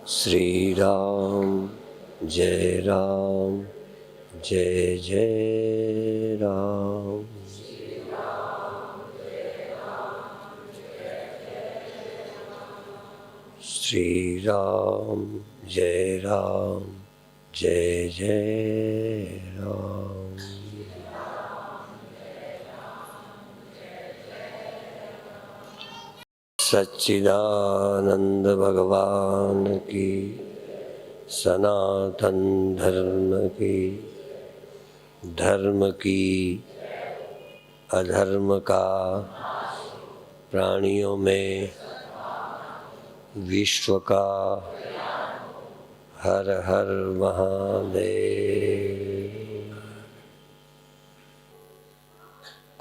श्री राम जय जय राम। श्री राम जय जय राम। सच्चिदानंद भगवान की, सनातन धर्म की अधर्म का प्राणियों में विश्व का हर हर महादेव।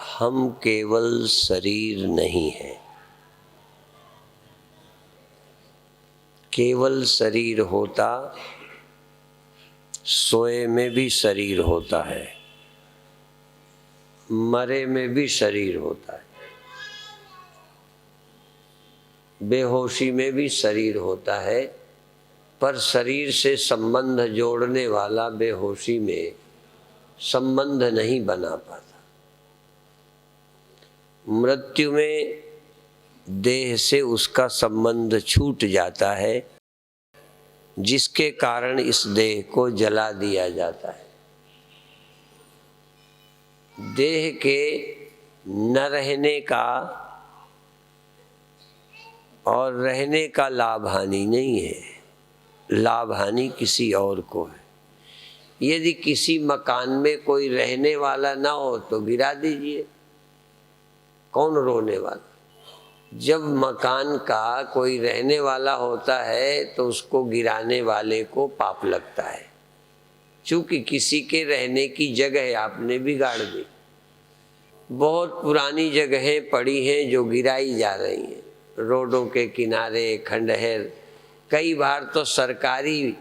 हम केवल शरीर नहीं हैं। केवल शरीर होता, सोए में भी शरीर होता है, मरे में भी शरीर होता है, बेहोशी में भी शरीर होता है, पर शरीर से संबंध जोड़ने वाला बेहोशी में संबंध नहीं बना पाता। मृत्यु में देह से उसका संबंध छूट जाता है, जिसके कारण इस देह को जला दिया जाता है। देह के न रहने का और रहने का लाभ हानि नहीं है, लाभ हानि किसी और को है। यदि किसी मकान में कोई रहने वाला ना हो तो गिरा दीजिए, कौन रोने वाला। जब मकान का कोई रहने वाला होता है तो उसको गिराने वाले को पाप लगता है, क्योंकि किसी के रहने की जगह आपने बिगाड़ दी। बहुत पुरानी जगहें पड़ी हैं जो गिराई जा रही हैं, रोडों के किनारे खंडहर। कई बार तो सरकारी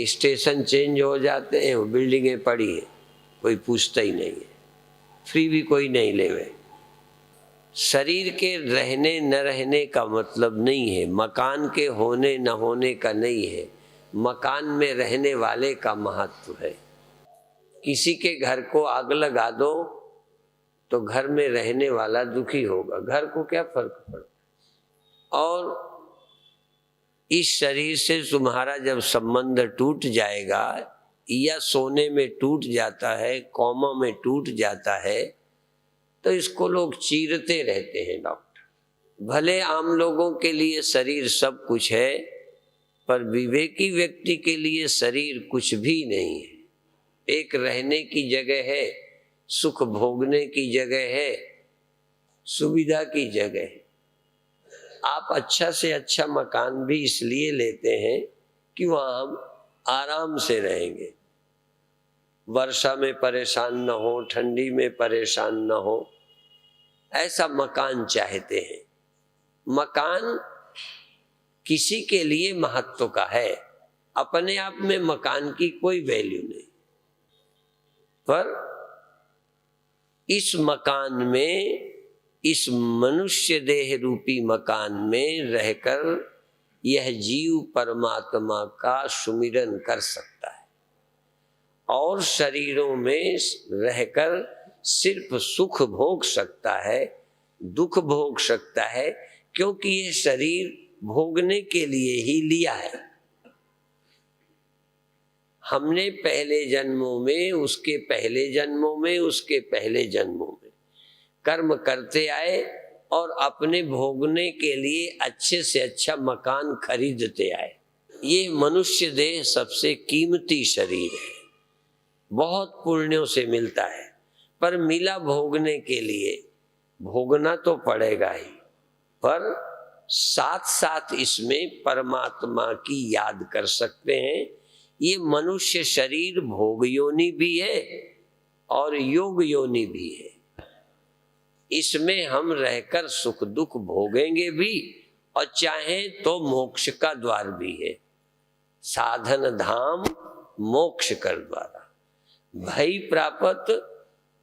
स्टेशन चेंज हो जाते हैं, वो बिल्डिंगें पड़ी हैं, कोई पूछता ही नहीं है, फ्री भी कोई नहीं लेवे। शरीर के रहने न रहने का मतलब नहीं है, मकान के होने न होने का नहीं है, मकान में रहने वाले का महत्व है। किसी के घर को आग लगा दो तो घर में रहने वाला दुखी होगा, घर को क्या फर्क पड़ता। और इस शरीर से तुम्हारा जब संबंध टूट जाएगा या सोने में टूट जाता है, कोमा में टूट जाता है, तो इसको लोग चीरते रहते हैं डॉक्टर। भले आम लोगों के लिए शरीर सब कुछ है, पर विवेकी व्यक्ति के लिए शरीर कुछ भी नहीं है। एक रहने की जगह है, सुख भोगने की जगह है, सुविधा की जगह है। आप अच्छा से अच्छा मकान भी इसलिए लेते हैं कि वहाँ हम आराम से रहेंगे, वर्षा में परेशान न हो, ठंडी में परेशान न हो, ऐसा मकान चाहते हैं। मकान किसी के लिए महत्व का है, अपने आप में मकान की कोई वैल्यू नहीं, पर इस मकान में, इस मनुष्य देह रूपी मकान में रहकर यह जीव परमात्मा का सुमिरन कर सकता है और शरीरों में रहकर सिर्फ सुख भोग सकता है, दुख भोग सकता है, क्योंकि ये शरीर भोगने के लिए ही लिया है। हमने पहले जन्मों में, उसके पहले जन्मों में, उसके पहले जन्मों में कर्म करते आए और अपने भोगने के लिए अच्छे से अच्छा मकान खरीदते आए। ये मनुष्य देह सबसे कीमती शरीर है, बहुत पुण्यों से मिलता है, पर मिला भोगने के लिए, भोगना तो पड़ेगा ही, पर साथ साथ इसमें परमात्मा की याद कर सकते हैं। ये मनुष्य शरीर भोग योनि भी है और योग योनि भी है। इसमें हम रहकर सुख दुख भोगेंगे भी और चाहें तो मोक्ष का द्वार भी है। साधन धाम मोक्ष कर द्वारा, भई प्रापत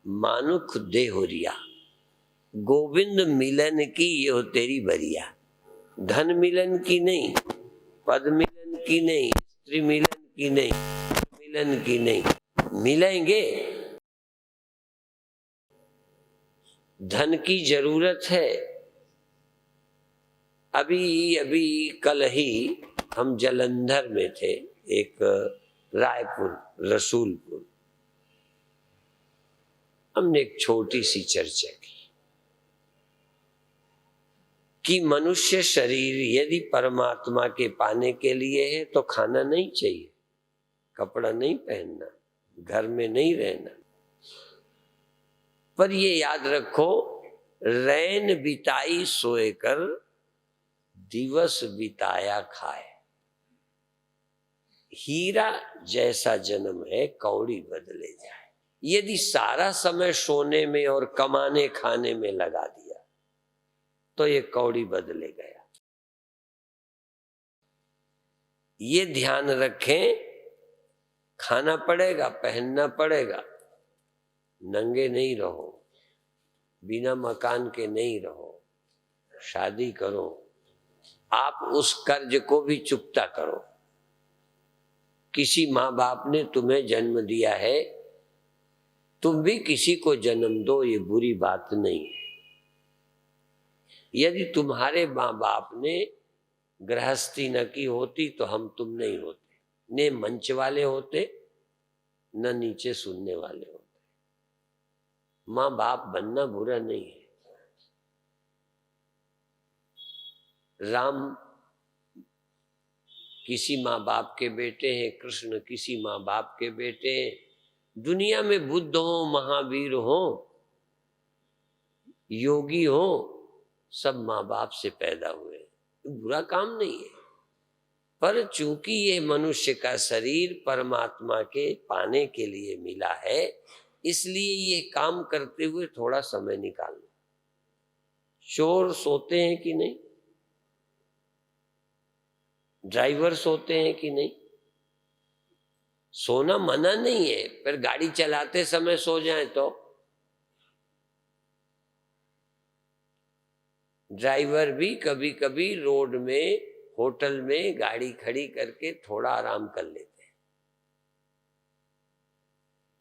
मानुख देहोरिया, गोविंद मिलन की यो तेरी बरिया। धन मिलन की नहीं, पद मिलन की नहीं, स्त्री मिलन की नहीं, मिलन की नहीं, मिलेंगे। धन की जरूरत है। अभी कल ही हम जालंधर में थे, एक रायपुर रसूलपुर। हमने एक छोटी सी चर्चा की कि मनुष्य शरीर यदि परमात्मा के पाने के लिए है तो खाना नहीं चाहिए, कपड़ा नहीं पहनना, घर में नहीं रहना, पर ये याद रखो, रैन बिताई सोए कर दिवस बिताया खाए। हीरा जैसा जन्म है कौड़ी बदले जाए। यदि सारा समय सोने में और कमाने खाने में लगा दिया तो ये कौड़ी बदले गया। ये ध्यान रखें, खाना पड़ेगा, पहनना पड़ेगा, नंगे नहीं रहो, बिना मकान के नहीं रहो, शादी करो, आप उस कर्ज को भी चुकता करो। किसी माँ बाप ने तुम्हें जन्म दिया है, तुम भी किसी को जन्म दो, ये बुरी बात नहीं है। यदि तुम्हारे माँ बाप ने गृहस्थी न की होती तो हम तुम नहीं होते, न मंच वाले होते न नीचे सुनने वाले होते। माँ बाप बनना बुरा नहीं है। राम किसी माँ बाप के बेटे हैं, कृष्ण किसी माँ बाप के बेटे हैं। दुनिया में बुद्ध हो, महावीर हो, योगी हो, सब माँ बाप से पैदा हुए। बुरा काम नहीं है, पर चूंकि ये मनुष्य का शरीर परमात्मा के पाने के लिए मिला है, इसलिए ये काम करते हुए थोड़ा समय निकालना। चोर सोते हैं कि नहीं? ड्राइवर सोते हैं कि नहीं? सोना मना नहीं है, पर गाड़ी चलाते समय सो जाए तो? ड्राइवर भी कभी कभी रोड में, होटल में गाड़ी खड़ी करके थोड़ा आराम कर लेते हैं।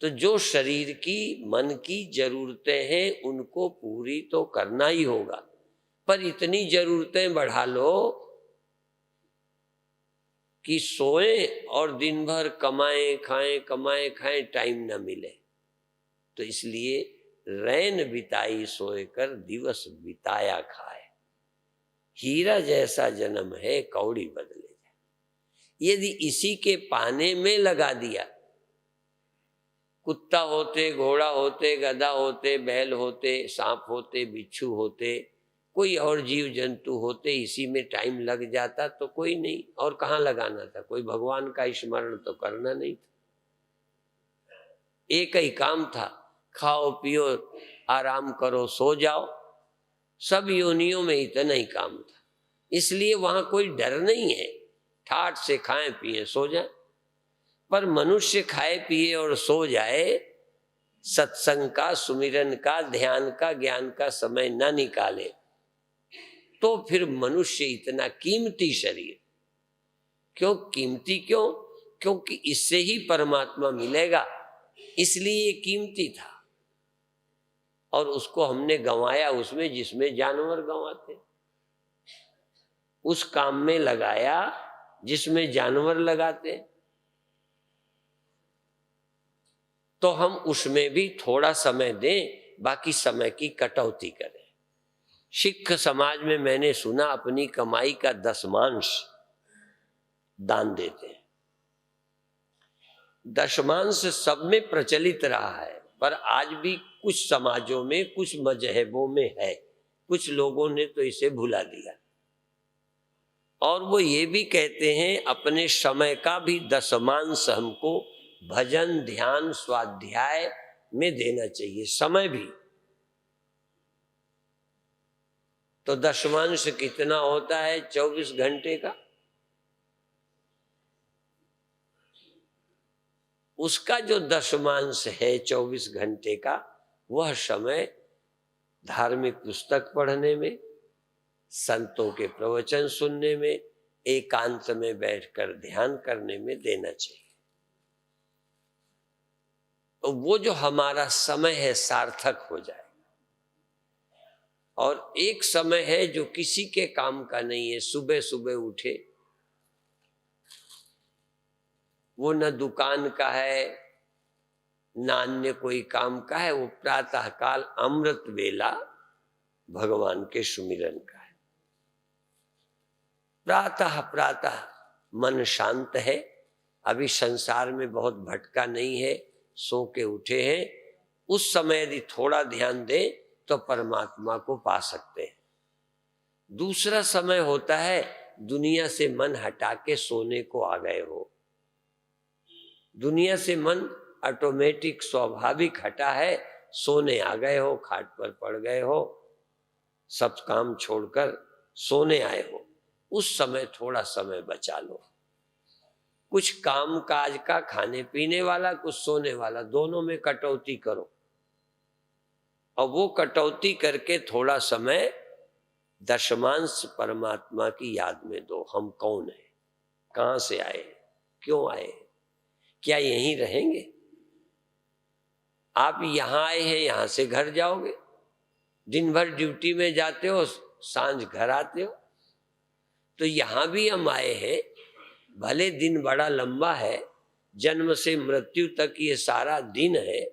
तो जो शरीर की, मन की जरूरतें हैं उनको पूरी तो करना ही होगा, पर इतनी जरूरतें बढ़ा लो कि सोए और दिन भर कमाएं खाएं टाइम ना मिले। तो इसलिए रैन बिताई सोए कर दिवस बिताया खाए। हीरा जैसा जन्म है कौड़ी बदले जाए। यदि इसी के पाने में लगा दिया, कुत्ता होते, घोड़ा होते, गधा होते, बैल होते, सांप होते, बिच्छू होते, कोई और जीव जंतु होते, इसी में टाइम लग जाता तो कोई नहीं। और कहाँ लगाना था? कोई भगवान का स्मरण तो करना नहीं था। एक ही काम था, खाओ पियो आराम करो सो जाओ। सब योनियों में इतना ही काम था, इसलिए वहां कोई डर नहीं है। ठाठ से खाएं पिए सो जाए। पर मनुष्य खाए पिए और सो जाए, सत्संग का, सुमिरन का, ध्यान का, ज्ञान का समय ना निकाले, तो फिर मनुष्य इतना कीमती शरीर क्यों? कीमती क्यों? क्योंकि इससे ही परमात्मा मिलेगा, इसलिए ये कीमती था। और उसको हमने गंवाया उसमें जिसमें जानवर गंवाते, उस काम में लगाया जिसमें जानवर लगाते। तो हम उसमें भी थोड़ा समय दें, बाकी समय की कटौती करें। सिख समाज में मैंने सुना अपनी कमाई का 10वांश दान देते हैं। 10वांश सब में प्रचलित रहा है, पर आज भी कुछ समाजों में, कुछ मजहबों में है। कुछ लोगों ने तो इसे भुला दिया और वो ये भी कहते हैं अपने समय का भी 10वांश हमको भजन, ध्यान, स्वाध्याय में देना चाहिए। समय भी तो 10वांश कितना होता है? 24 घंटे का। उसका जो 10वांश है 24 घंटे का, वह समय धार्मिक पुस्तक पढ़ने में, संतों के प्रवचन सुनने में, एकांत में बैठकर ध्यान करने में देना चाहिए। तो वो जो हमारा समय है सार्थक हो जाए। और एक समय है जो किसी के काम का नहीं है। सुबह सुबह उठे, वो न दुकान का है न अन्य कोई काम का है, वो प्रातः काल अमृत वेला भगवान के सुमिरन का है। प्रातः प्रातः मन शांत है, अभी संसार में बहुत भटका नहीं है, सो के उठे हैं, उस समय यदि थोड़ा ध्यान दें तो परमात्मा को पा सकते हैं। दूसरा समय होता है दुनिया से मन हटा के सोने को आ गए हो, दुनिया से मन ऑटोमेटिक स्वाभाविक हटा है, सोने आ गए हो, खाट पर पड़ गए हो, सब काम छोड़कर सोने आए हो, उस समय थोड़ा समय बचा लो। कुछ काम काज का, खाने पीने वाला, कुछ सोने वाला, दोनों में कटौती करो। और वो कटौती करके थोड़ा समय दशमांश परमात्मा की याद में दो। हम कौन है, कहां से आए, क्यों आए, क्या यहीं रहेंगे? आप यहां आए हैं, यहां से घर जाओगे। दिन भर ड्यूटी में जाते हो, सांझ घर आते हो। तो यहां भी हम आए हैं, भले दिन बड़ा लंबा है, जन्म से मृत्यु तक ये सारा दिन है,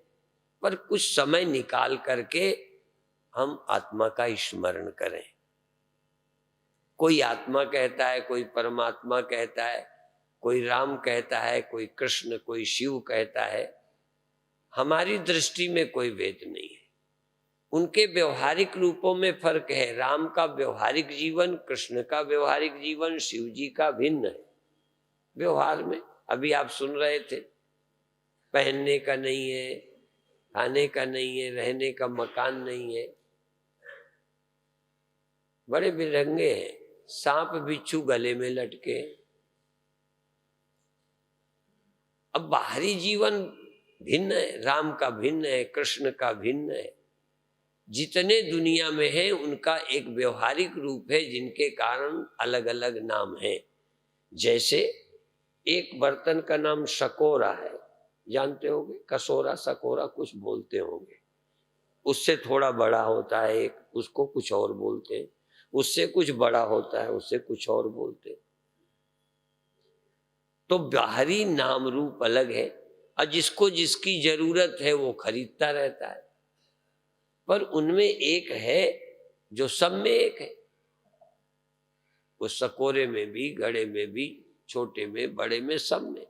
पर कुछ समय निकाल करके हम आत्मा का स्मरण करें। कोई आत्मा कहता है, कोई परमात्मा कहता है, कोई राम कहता है, कोई कृष्ण, कोई शिव कहता है। हमारी दृष्टि में कोई भेद नहीं है, उनके व्यवहारिक रूपों में फर्क है। राम का व्यवहारिक जीवन, कृष्ण का व्यवहारिक जीवन, शिव जी का भिन्न है व्यवहार में। अभी आप सुन रहे थे, पहनने का नहीं है, खाने का नहीं है, रहने का मकान नहीं है, बड़े बिरंगे हैं, सांप बिच्छू गले में लटके। अब बाहरी जीवन भिन्न है, राम का भिन्न है, कृष्ण का भिन्न है। जितने दुनिया में है उनका एक व्यवहारिक रूप है, जिनके कारण अलग अलग नाम है। जैसे एक बर्तन का नाम शकोरा है, जानते होंगे, कसोरा सकोरा कुछ बोलते होंगे। उससे थोड़ा बड़ा होता है एक, उसको कुछ और बोलते हैं। उससे कुछ बड़ा होता है, उससे कुछ और बोलते हैं। तो बाहरी नाम रूप अलग है, और जिसको जिसकी जरूरत है वो खरीदता रहता है। पर उनमें एक है जो सब में एक है। वो सकोरे में भी, घड़े में भी, छोटे में, बड़े में, सब में।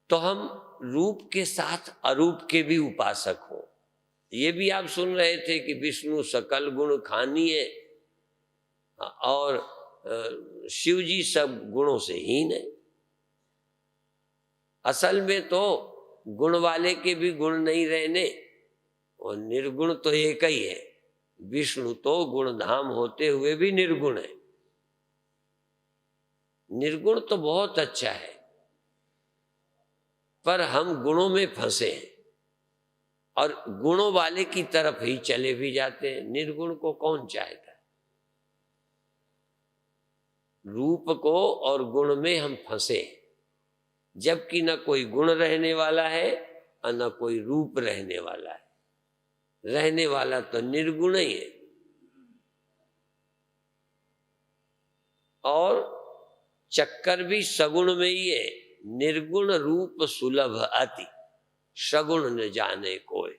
तो हम रूप के साथ अरूप के भी उपासक हो। ये भी आप सुन रहे थे कि विष्णु सकल गुण खानीय और शिव जी सब गुणों से हीन है। असल में तो गुण वाले के भी गुण नहीं रहने, और निर्गुण तो एक ही है। विष्णु तो गुणधाम होते हुए भी निर्गुण है। निर्गुण तो बहुत अच्छा है, पर हम गुणों में फंसे हैं और गुणों वाले की तरफ ही चले भी जाते हैं। निर्गुण को कौन चाहता है? रूप को और गुण में हम फंसे, जबकि न कोई गुण रहने वाला है और न कोई रूप रहने वाला है। रहने वाला तो निर्गुण ही है। और चक्कर भी सगुण में ही है। निर्गुण रूप सुलभ अति, सगुण न जाने कोई।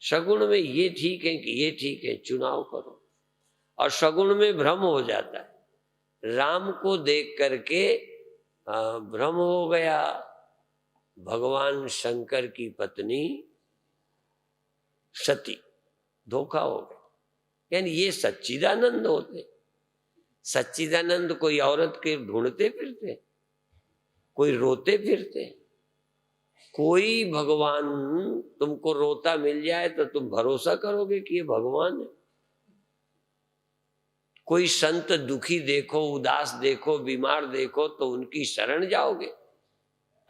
सगुण में ये ठीक है कि ये ठीक है, चुनाव करो। और सगुण में भ्रम हो जाता है। राम को देख करके भ्रम हो गया, भगवान शंकर की पत्नी सती, धोखा हो गया। यानी ये सच्चिदानंद होते। सच्चिदानंद कोई औरत के ढूंढते फिरते, कोई रोते फिरते। कोई भगवान तुमको रोता मिल जाए तो तुम भरोसा करोगे कि ये भगवान है? कोई संत दुखी देखो, उदास देखो, बीमार देखो तो उनकी शरण जाओगे?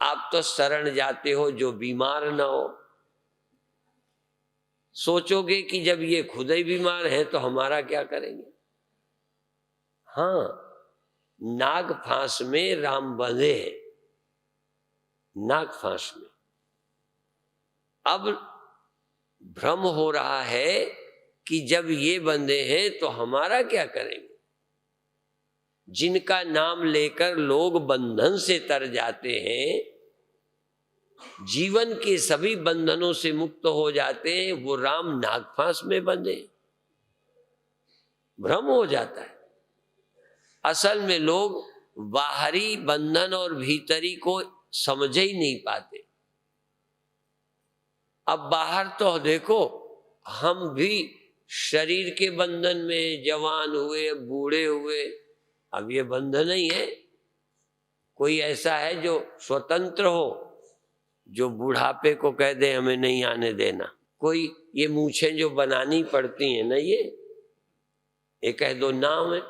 आप तो शरण जाते हो जो बीमार ना हो। सोचोगे कि जब ये खुद ही बीमार है तो हमारा क्या करेंगे। हाँ, नाग फांस में राम बंधे हैं, नाग फांस में। अब भ्रम हो रहा है कि जब ये बंधे हैं तो हमारा क्या करेंगे। जिनका नाम लेकर लोग बंधन से तर जाते हैं, जीवन के सभी बंधनों से मुक्त हो जाते हैं, वो राम नागफांस में बंधे। भ्रम हो जाता है। असल में लोग बाहरी बंधन और भीतरी को समझ ही नहीं पाते। अब बाहर तो देखो, हम भी शरीर के बंधन में जवान हुए, बूढ़े हुए, अब ये बंधन ही है। कोई ऐसा है जो स्वतंत्र हो, जो बुढ़ापे को कह दे हमें नहीं आने देना। कोई ये मूछें जो बनानी पड़ती हैं ना, ये कह दो नाम है,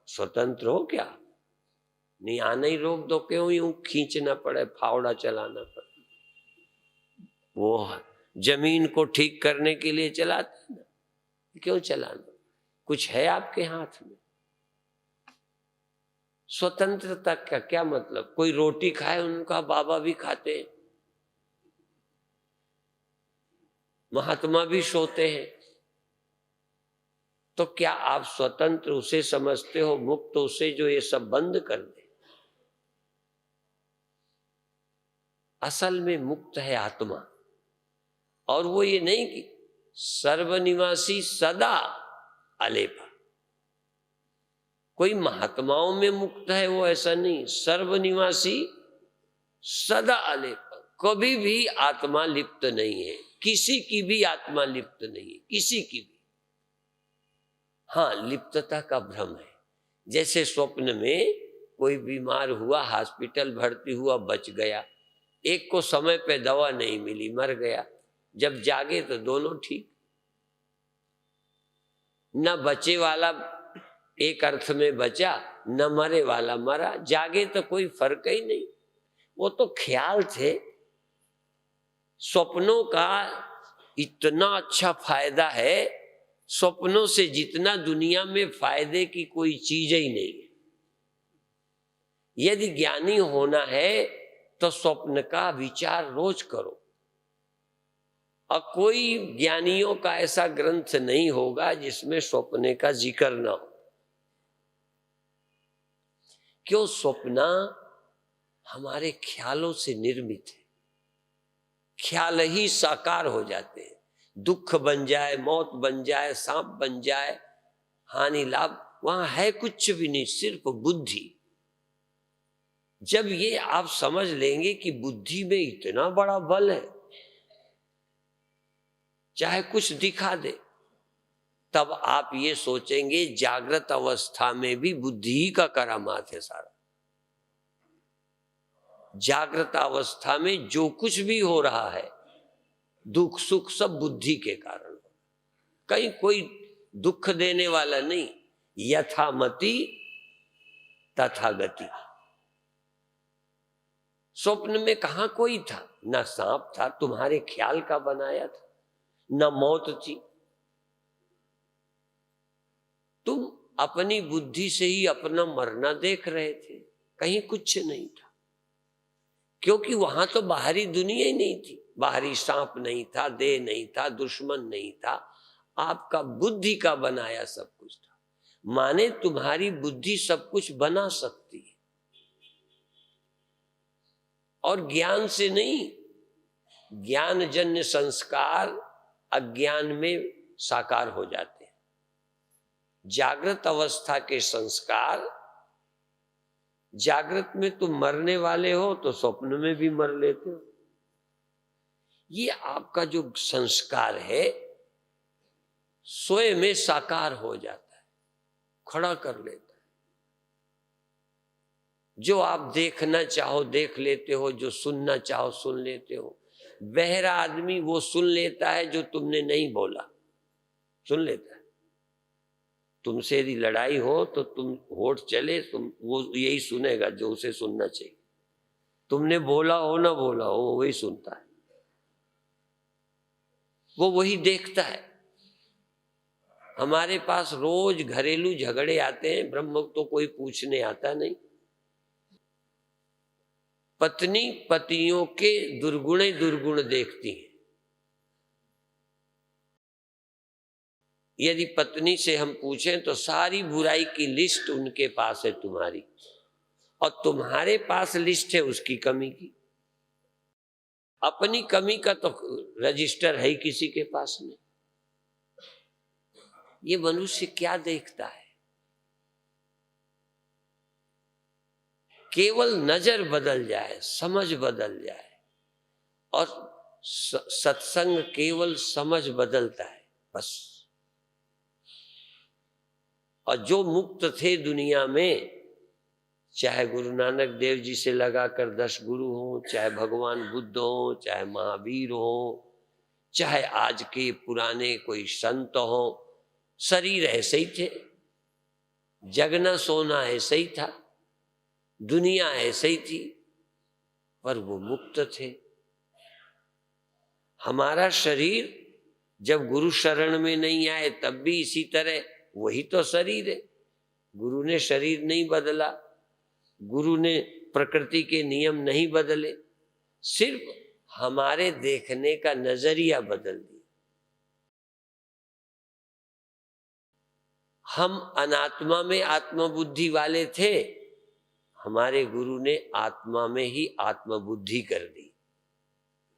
स्वतंत्र हो क्या। नहीं आना ही रोक दो, क्यों यूं खींचना पड़े, फावड़ा चलाना पड़े। वो जमीन को ठीक करने के लिए चलाते ना, क्यों चलाना, कुछ है आपके हाथ में। स्वतंत्रता का क्या मतलब। कोई रोटी खाए, उनका बाबा भी खाते हैं, महात्मा भी सोते हैं। तो क्या आप स्वतंत्र उसे समझते हो, मुक्त उसे जो ये सब बंद कर दे। असल में मुक्त है आत्मा। और वो ये नहीं कि सर्वनिवासी सदा अलेपा। कोई महात्माओं में मुक्त है, वो ऐसा नहीं। सर्वनिवासी सदा अलेपा, कभी भी आत्मा लिप्त नहीं है, किसी की भी आत्मा लिप्त नहीं है, किसी की भी। हाँ, लिप्तता का भ्रम है। जैसे स्वप्न में कोई बीमार हुआ, हॉस्पिटल भर्ती हुआ, बच गया, एक को समय पे दवा नहीं मिली, मर गया। जब जागे तो दोनों ठीक। न बचे वाला एक अर्थ में बचा, न मरे वाला मरा। जागे तो कोई फर्क ही नहीं। वो तो ख्याल थे। स्वप्नों का इतना अच्छा फायदा है, स्वप्नों से जितना दुनिया में फायदे की कोई चीज ही नहीं है। यदि ज्ञानी होना है तो स्वप्न का विचार रोज करो। और कोई ज्ञानियों का ऐसा ग्रंथ नहीं होगा जिसमें स्वप्ने का जिक्र ना हो। क्यों, स्वप्न हमारे ख्यालों से निर्मित है। ख्याल ही साकार हो जाते हैं। दुख बन जाए, मौत बन जाए, सांप बन जाए, हानि लाभ, वहां है कुछ भी नहीं, सिर्फ बुद्धि। जब ये आप समझ लेंगे कि बुद्धि में इतना बड़ा बल है, चाहे कुछ दिखा दे, तब आप ये सोचेंगे जागृत अवस्था में भी बुद्धि ही का करामात है सारा। जागृत अवस्था में जो कुछ भी हो रहा है, दुख सुख, सब बुद्धि के कारण। कहीं कोई दुख देने वाला नहीं। यथामति तथा गति। स्वप्न में कहां कोई था, ना सांप था, तुम्हारे ख्याल का बनाया था, ना मौत थी। तुम अपनी बुद्धि से ही अपना मरना देख रहे थे, कहीं कुछ नहीं था। क्योंकि वहां तो बाहरी दुनिया ही नहीं थी। बाहरी सांप नहीं था, देह नहीं था, दुश्मन नहीं था, आपका बुद्धि का बनाया सब कुछ था। माने तुम्हारी बुद्धि सब कुछ बना सकती है, और ज्ञान से नहीं। ज्ञानजन्य संस्कार अज्ञान में साकार हो जाते हैं। जागृत अवस्था के संस्कार, जागृत में तुम मरने वाले हो तो स्वप्न में भी मर लेते हो। ये आपका जो संस्कार है स्वयं में साकार हो जाता है, खड़ा कर लेता है। जो आप देखना चाहो देख लेते हो, जो सुनना चाहो सुन लेते हो। बहरा आदमी वो सुन लेता है जो तुमने नहीं बोला, सुन लेता है। तुमसे यदि लड़ाई हो तो तुम होठ चले, तुम वो यही सुनेगा जो उसे सुनना चाहिए। तुमने बोला हो ना बोला हो, वही सुनता है। वो वही देखता है। हमारे पास रोज घरेलू झगड़े आते हैं, ब्रह्म तो कोई पूछने आता नहीं। पत्नी पतियों के दुर्गुणे दुर्गुण देखती है। यदि पत्नी से हम पूछें तो सारी बुराई की लिस्ट उनके पास है तुम्हारी, और तुम्हारे पास लिस्ट है उसकी कमी की। अपनी कमी का तो रजिस्टर है ही किसी के पास नहीं। ये मनुष्य क्या देखता है? केवल नजर बदल जाए, समझ बदल जाए, और सत्संग केवल समझ बदलता है बस। और जो मुक्त थे दुनिया में, चाहे गुरु नानक देव जी से लगाकर 10 गुरु हों, चाहे भगवान बुद्ध हों, चाहे महावीर हों, चाहे आज के पुराने कोई संत हों, शरीर ऐसे ही थे, जगना सोना ऐसे ही था, दुनिया ऐसे ही थी, पर वो मुक्त थे। हमारा शरीर जब गुरु शरण में नहीं आए तब भी इसी तरह वही तो शरीर है। गुरु ने शरीर नहीं बदला, गुरु ने प्रकृति के नियम नहीं बदले, सिर्फ हमारे देखने का नजरिया बदल दिया। हम अनात्मा में आत्मबुद्धि वाले थे, हमारे गुरु ने आत्मा में ही आत्मबुद्धि कर दी।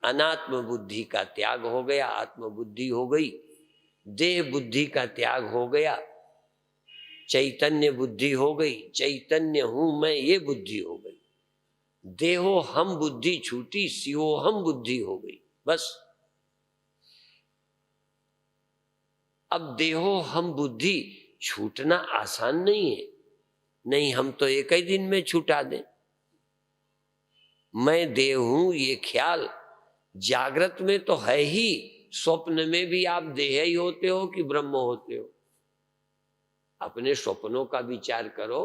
अनात्म बुद्धि का त्याग हो गया, आत्मबुद्धि हो गई। देह बुद्धि का त्याग हो गया, चैतन्य बुद्धि हो गई। चैतन्य हूं मैं, ये बुद्धि हो गई। देहो हम बुद्धि छूटी, सियो हम बुद्धि हो गई बस। अब देहो हम बुद्धि छूटना आसान नहीं है। नहीं, हम तो एक ही दिन में छुटा दें। मैं देह हूं ये ख्याल जागृत में तो है ही, स्वप्न में भी आप देह ही होते हो कि ब्रह्म होते हो? अपने स्वप्नों का विचार करो।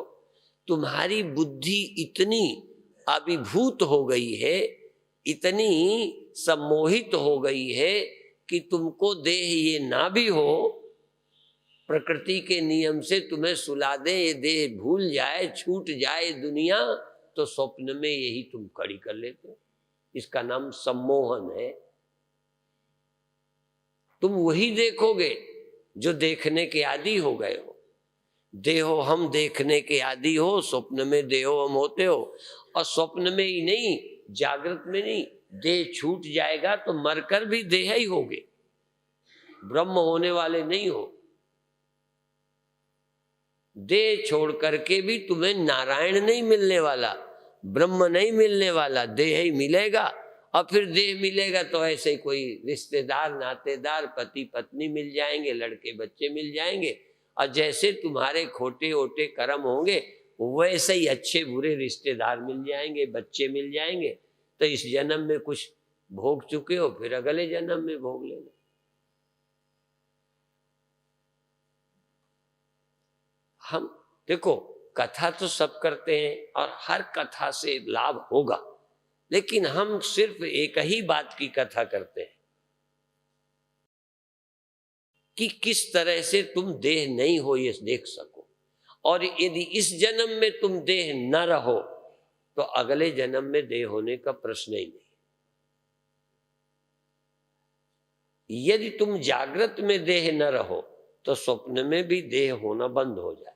तुम्हारी बुद्धि इतनी अभिभूत हो गई है, इतनी सम्मोहित हो गई है कि तुमको देह ये ना भी हो, प्रकृति के नियम से तुम्हें सुला दे, ये देह भूल जाए, छूट जाए दुनिया, तो स्वप्न में यही तुम खड़ी कर लेते हो। इसका नाम सम्मोहन है। तुम वही देखोगे जो देखने के आदी हो गए हो। देहो हम देखने के आदी हो, स्वप्न में देहो हम होते हो। और स्वप्न में ही नहीं, जागृत में नहीं, देह छूट जाएगा तो मरकर भी देह ही होगे, ब्रह्म होने वाले नहीं हो। देह छोड़ करके भी तुम्हें नारायण नहीं मिलने वाला, ब्रह्म नहीं मिलने वाला, देह ही मिलेगा। और फिर देह मिलेगा तो ऐसे कोई रिश्तेदार, नातेदार, पति पत्नी मिल जाएंगे, लड़के बच्चे मिल जाएंगे। और जैसे तुम्हारे खोटे ओटे कर्म होंगे वैसे ही अच्छे बुरे रिश्तेदार मिल जाएंगे, बच्चे मिल जाएंगे। तो इस जन्म में कुछ भोग चुके हो, फिर अगले जन्म में भोग लेना। हम देखो, कथा तो सब करते हैं और हर कथा से लाभ होगा, लेकिन हम सिर्फ एक ही बात की कथा करते हैं कि किस तरह से तुम देह नहीं हो ये देख सको। और यदि इस जन्म में तुम देह न रहो तो अगले जन्म में देह होने का प्रश्न ही नहीं। यदि तुम जागृत में देह न रहो तो स्वप्न में भी देह होना बंद हो जाए।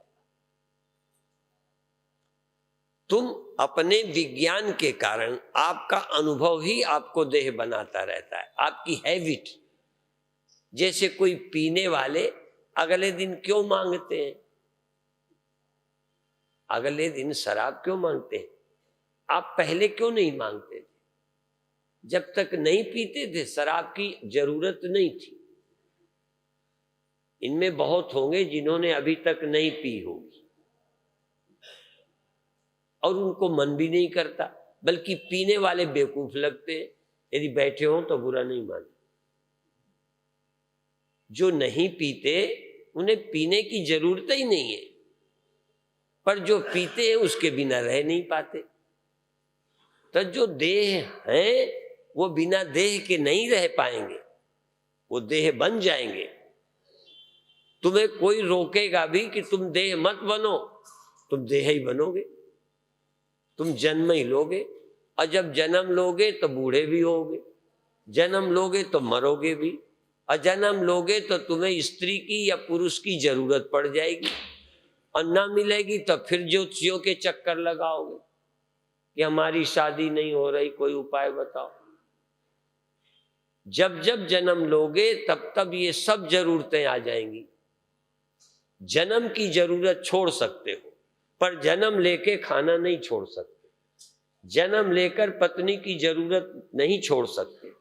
तुम अपने विज्ञान के कारण आपका अनुभव ही आपको देह बनाता रहता है, आपकी हैबिट। जैसे कोई पीने वाले अगले दिन क्यों मांगते हैं? अगले दिन शराब क्यों मांगते हैं? आप पहले क्यों नहीं मांगते थे? जब तक नहीं पीते थे शराब की जरूरत नहीं थी। इनमें बहुत होंगे जिन्होंने अभी तक नहीं पी होगी और उनको मन भी नहीं करता, बल्कि पीने वाले बेवकूफ लगते हैं। यदि बैठे हो तो बुरा नहीं माने। जो नहीं पीते उन्हें पीने की जरूरत ही नहीं है, पर जो पीते हैं उसके बिना रह नहीं पाते। तो जो देह हैं वो बिना देह के नहीं रह पाएंगे। वो देह बन जाएंगे। तुम्हें कोई रोकेगा भी कि तुम देह मत बनो, तुम देह ही बनोगे। तुम जन्म ही लोगे, और जब जन्म लोगे तो बूढ़े भी होगे, जन्म लोगे तो मरोगे भी, और जन्म लोगे तो तुम्हें स्त्री की या पुरुष की जरूरत पड़ जाएगी, और ना मिलेगी तो फिर ज्योतिषियों के चक्कर लगाओगे कि हमारी शादी नहीं हो रही, कोई उपाय बताओ। जब जब जन्म लोगे तब तब ये सब जरूरतें आ जाएंगी। जन्म की जरूरत छोड़ सकते हो, पर जन्म लेके खाना नहीं छोड़ सकते, जन्म लेकर पत्नी की जरूरत नहीं छोड़ सकते,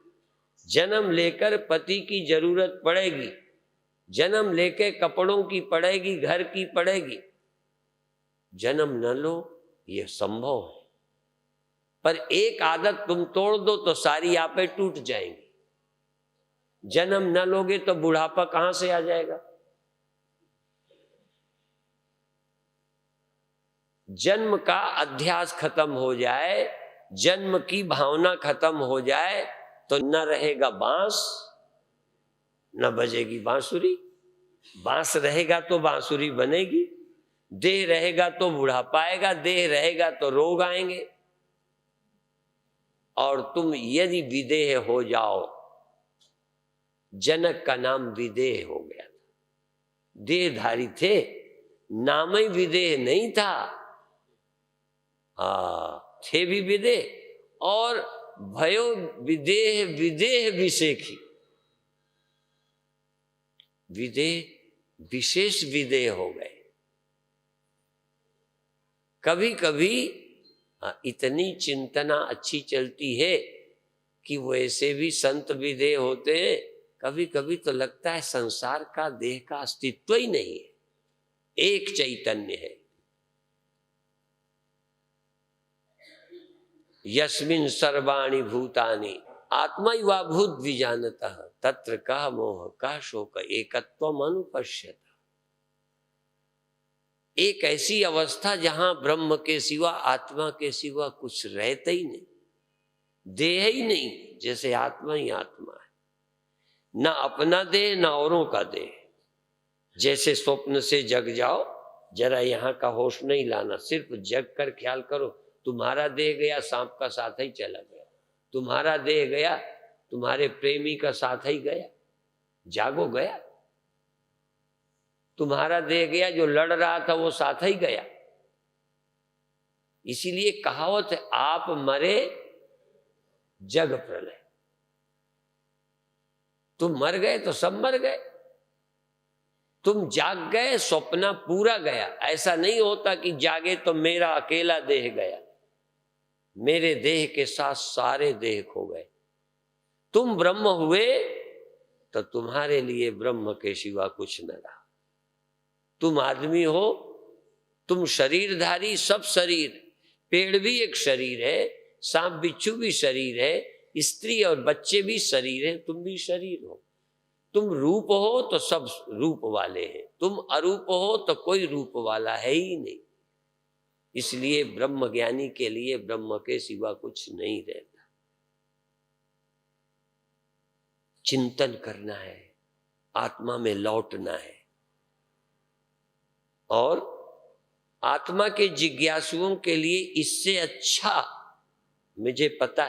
जन्म लेकर पति की जरूरत पड़ेगी, जन्म लेके कपड़ों की पड़ेगी, घर की पड़ेगी। जन्म न लो ये संभव है, पर एक आदत तुम तोड़ दो तो सारी आपे टूट जाएंगी। जन्म न लोगे तो बुढ़ापा कहां से आ जाएगा? जन्म का अध्यास खत्म हो जाए, जन्म की भावना खत्म हो जाए तो न रहेगा बांस, न बजेगी बांसुरी। बांस रहेगा तो बांसुरी बनेगी, देह रहेगा तो बुढ़ापा आएगा, देह रहेगा तो रोग आएंगे। और तुम यदि विदेह हो जाओ, जनक का नाम विदेह हो गया था, देहधारी थे, नाम ही विदेह नहीं था। थे भी विदेह, और भयो विदेह विदेह विशेखी, विदेह विशेष विदेह हो गए। कभी कभी इतनी चिंतना अच्छी चलती है कि वैसे भी संत विदेह होते हैं। कभी कभी तो लगता है संसार का देह का अस्तित्व ही नहीं है, एक चैतन्य है। यस्मिन् सर्वाणि भूतानि आत्मैवाभूत विजानतः तत्र कः मोह कः शोक एकत्वम् अनुपश्यत। एक ऐसी अवस्था जहां ब्रह्म के सिवा, आत्मा के सिवा कुछ रहता ही नहीं, देह ही नहीं, जैसे आत्मा ही आत्मा है, ना अपना देह ना औरों का देह। जैसे स्वप्न से जग जाओ, जरा यहाँ का होश नहीं लाना, सिर्फ जग कर ख्याल करो, तुम्हारा देह गया, सांप का साथ ही चला गया, तुम्हारा देह गया, तुम्हारे प्रेमी का साथ ही गया, जागो गया। तुम्हारा देह गया, जो लड़ रहा था वो साथ ही गया। इसीलिए कहावत है, आप मरे जग प्रलय। तुम मर गए तो सब मर गए, तुम जाग गए, स्वप्न पूरा गया। ऐसा नहीं होता कि जागे तो मेरा अकेला देह गया, मेरे देह के साथ सारे देह खो गए। तुम ब्रह्म हुए तो तुम्हारे लिए ब्रह्म के सिवा कुछ न रहा। तुम आदमी हो, तुम शरीरधारी, सब शरीर, पेड़ भी एक शरीर है, सांप बिच्छू भी शरीर है, स्त्री और बच्चे भी शरीर है, तुम भी शरीर हो। तुम रूप हो तो सब रूप वाले हैं, तुम अरूप हो तो कोई रूप वाला है ही नहीं। इसलिए ब्रह्म ज्ञानी के लिए ब्रह्म के सिवा कुछ नहीं रहता। चिंतन करना है, आत्मा में लौटना है। और आत्मा के जिज्ञासुओं के लिए इससे अच्छा मुझे पता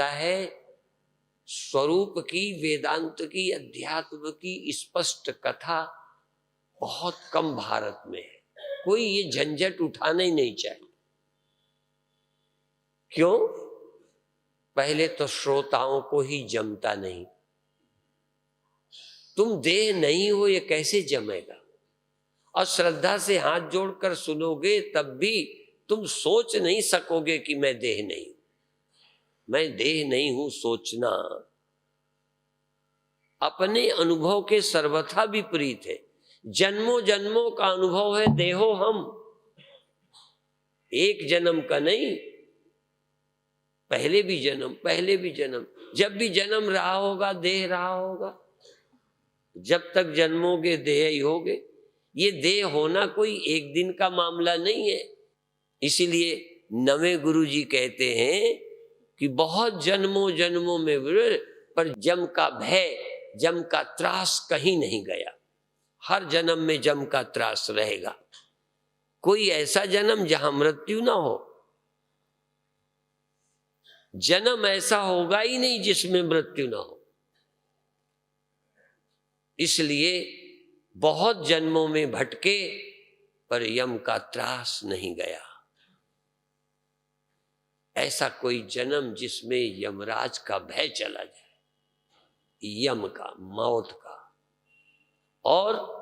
है स्वरूप की, वेदांत की, अध्यात्म की स्पष्ट कथा बहुत कम भारत में है। कोई ये झंझट उठाना ही नहीं चाहिए। क्यों? पहले तो श्रोताओं को ही जमता नहीं। तुम देह नहीं हो, ये कैसे जमेगा? और श्रद्धा से हाथ जोड़कर सुनोगे तब भी तुम सोच नहीं सकोगे कि मैं देह नहीं, मैं देह नहीं हूं। सोचना अपने अनुभव के सर्वथा विपरीत है। जन्मों जन्मों का अनुभव है देहो हम, एक जन्म का नहीं, पहले भी जन्म। जब भी जन्म रहा होगा देह रहा होगा, जब तक जन्मोगे देह ही होगे। ये देह होना कोई एक दिन का मामला नहीं है। इसीलिए नवे गुरु जी कहते हैं कि बहुत जन्मों जन्मों में पर जम का भय, जम का त्रास कहीं नहीं गया। हर जन्म में जम का त्रास रहेगा। कोई ऐसा जन्म जहां मृत्यु ना हो, जन्म ऐसा होगा ही नहीं जिसमें मृत्यु ना हो। इसलिए बहुत जन्मों में भटके पर यम का त्रास नहीं गया। ऐसा कोई जन्म जिसमें यमराज का भय चला जाए, यम का, मौत का। और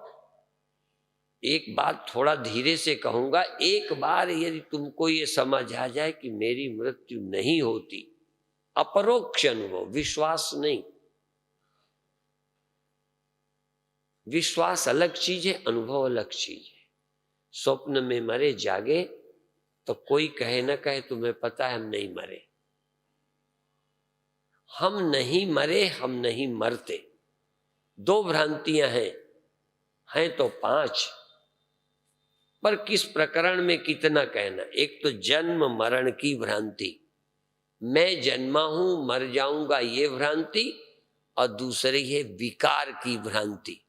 एक बात थोड़ा धीरे से कहूंगा, एक बार यदि तुमको ये समझ आ जाए कि मेरी मृत्यु नहीं होती, अपरोक्ष अनुभव, विश्वास नहीं। विश्वास अलग चीज है, अनुभव अलग चीज है। स्वप्न में मरे जागे तो कोई कहे न कहे तुम्हें पता है हम नहीं मरे। हम नहीं मरे, हम नहीं मरते। दो भ्रांतियां हैं तो 5, पर किस प्रकरण में कितना कहना। एक तो जन्म मरण की भ्रांति, मैं जन्मा हूं मर जाऊंगा ये भ्रांति, और दूसरी है विकार की भ्रांति।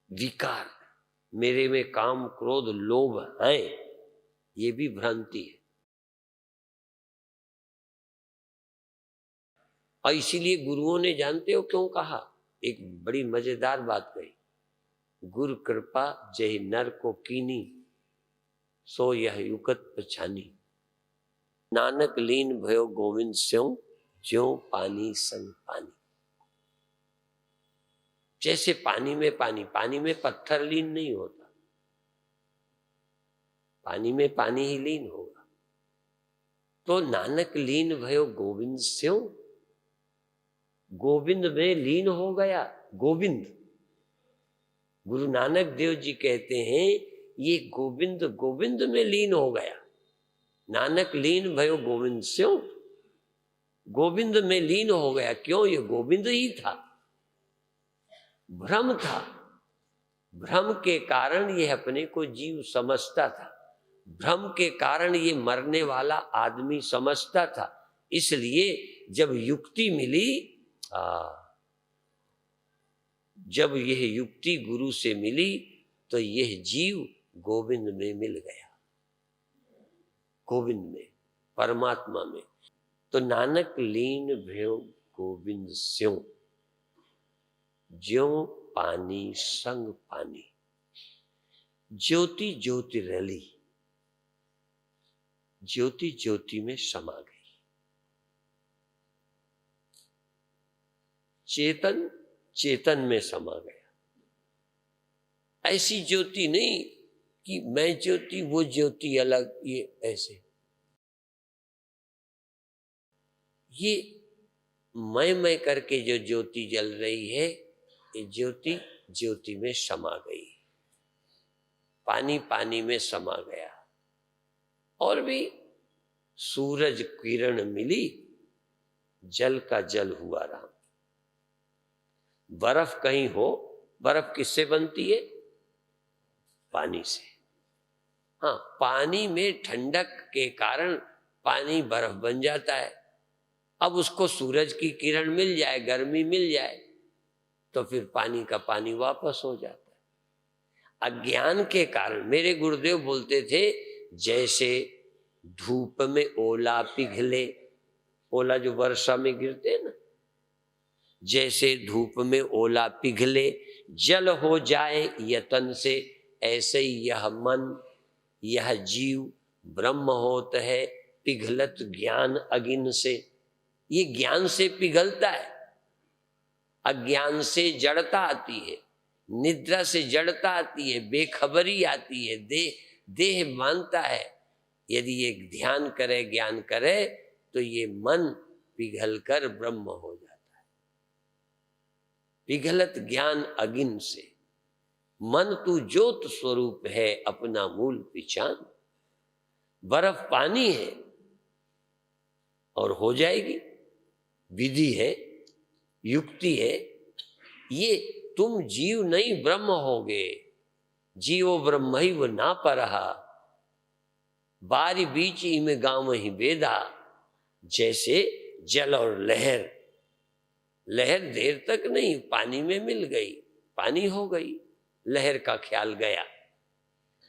विकार, मेरे में काम क्रोध लोभ है, ये भी भ्रांति है। और इसीलिए गुरुओं ने, जानते हो क्यों कहा, एक बड़ी मजेदार बात कही, गुरु कृपा जय नर को कीनी, सो यह युगत पछानी। नानक लीन भयो गोविंद स्यों, ज्यों पानी संग पानी। जैसे पानी में पानी, पानी में पत्थर लीन नहीं होता, पानी में पानी ही लीन होगा। तो नानक लीन भयो गोविंद स्यों, गोविंद में लीन हो गया। गोविंद, गुरु नानक देव जी कहते हैं ये गोविंद गोविंद में लीन हो गया। नानक लीन भयो गोविंद स्यों, गोविंद में लीन हो गया। क्यों? ये गोविंद ही था, भ्रम था। भ्रम के कारण ये अपने को जीव समझता था, भ्रम के कारण ये मरने वाला आदमी समझता था। इसलिए जब युक्ति मिली, जब यह युक्ति गुरु से मिली तो यह जीव गोविंद में मिल गया, गोविंद में, परमात्मा में। तो नानक लीन भयो गोविंद स्यों, ज्यों पानी संग पानी। ज्योति ज्योति रली, ज्योति ज्योति में समा गई। चेतन चेतन में समा गया। ऐसी ज्योति नहीं कि मैं ज्योति वो ज्योति अलग, ये ऐसे। ये मैं करके जो ज्योति जल रही है, ये ज्योति ज्योति में समा गई, पानी पानी में समा गया। और भी सूरज किरण मिली, जल का जल हुआ राम। बर्फ कहीं हो, बर्फ किससे बनती है? पानी से। हाँ, पानी में ठंडक के कारण पानी बर्फ बन जाता है। अब उसको सूरज की किरण मिल जाए, गर्मी मिल जाए, तो फिर पानी का पानी वापस हो जाता है। अज्ञान के कारण, मेरे गुरुदेव बोलते थे, जैसे धूप में ओला पिघले, ओला जो वर्षा में गिरते हैं ना, जैसे धूप में ओला पिघले जल हो जाए यतन से, ऐसे ही यह मन यह जीव ब्रह्म होत है पिघलत ज्ञान अगिन से। ये ज्ञान से पिघलता है। अज्ञान से जड़ता आती है, निद्रा से जड़ता आती है, बेखबरी आती है, देह मानता है। यदि ये ध्यान करे, ज्ञान करे, तो ये मन पिघलकर ब्रह्म हो जाता है। पिघलत ज्ञान अगिन से, मन तू ज्योत स्वरूप है अपना मूल पहचान। बर्फ पानी है और हो जाएगी, विधि है, युक्ति है। ये तुम जीव नहीं ब्रह्म होगे, जीवो ब्रह्म ही वो ना परहा, बारी बीच में गांव ही वेदा, जैसे जल और लहर, लहर देर तक नहीं, पानी में मिल गई, पानी हो गई, लहर का ख्याल गया।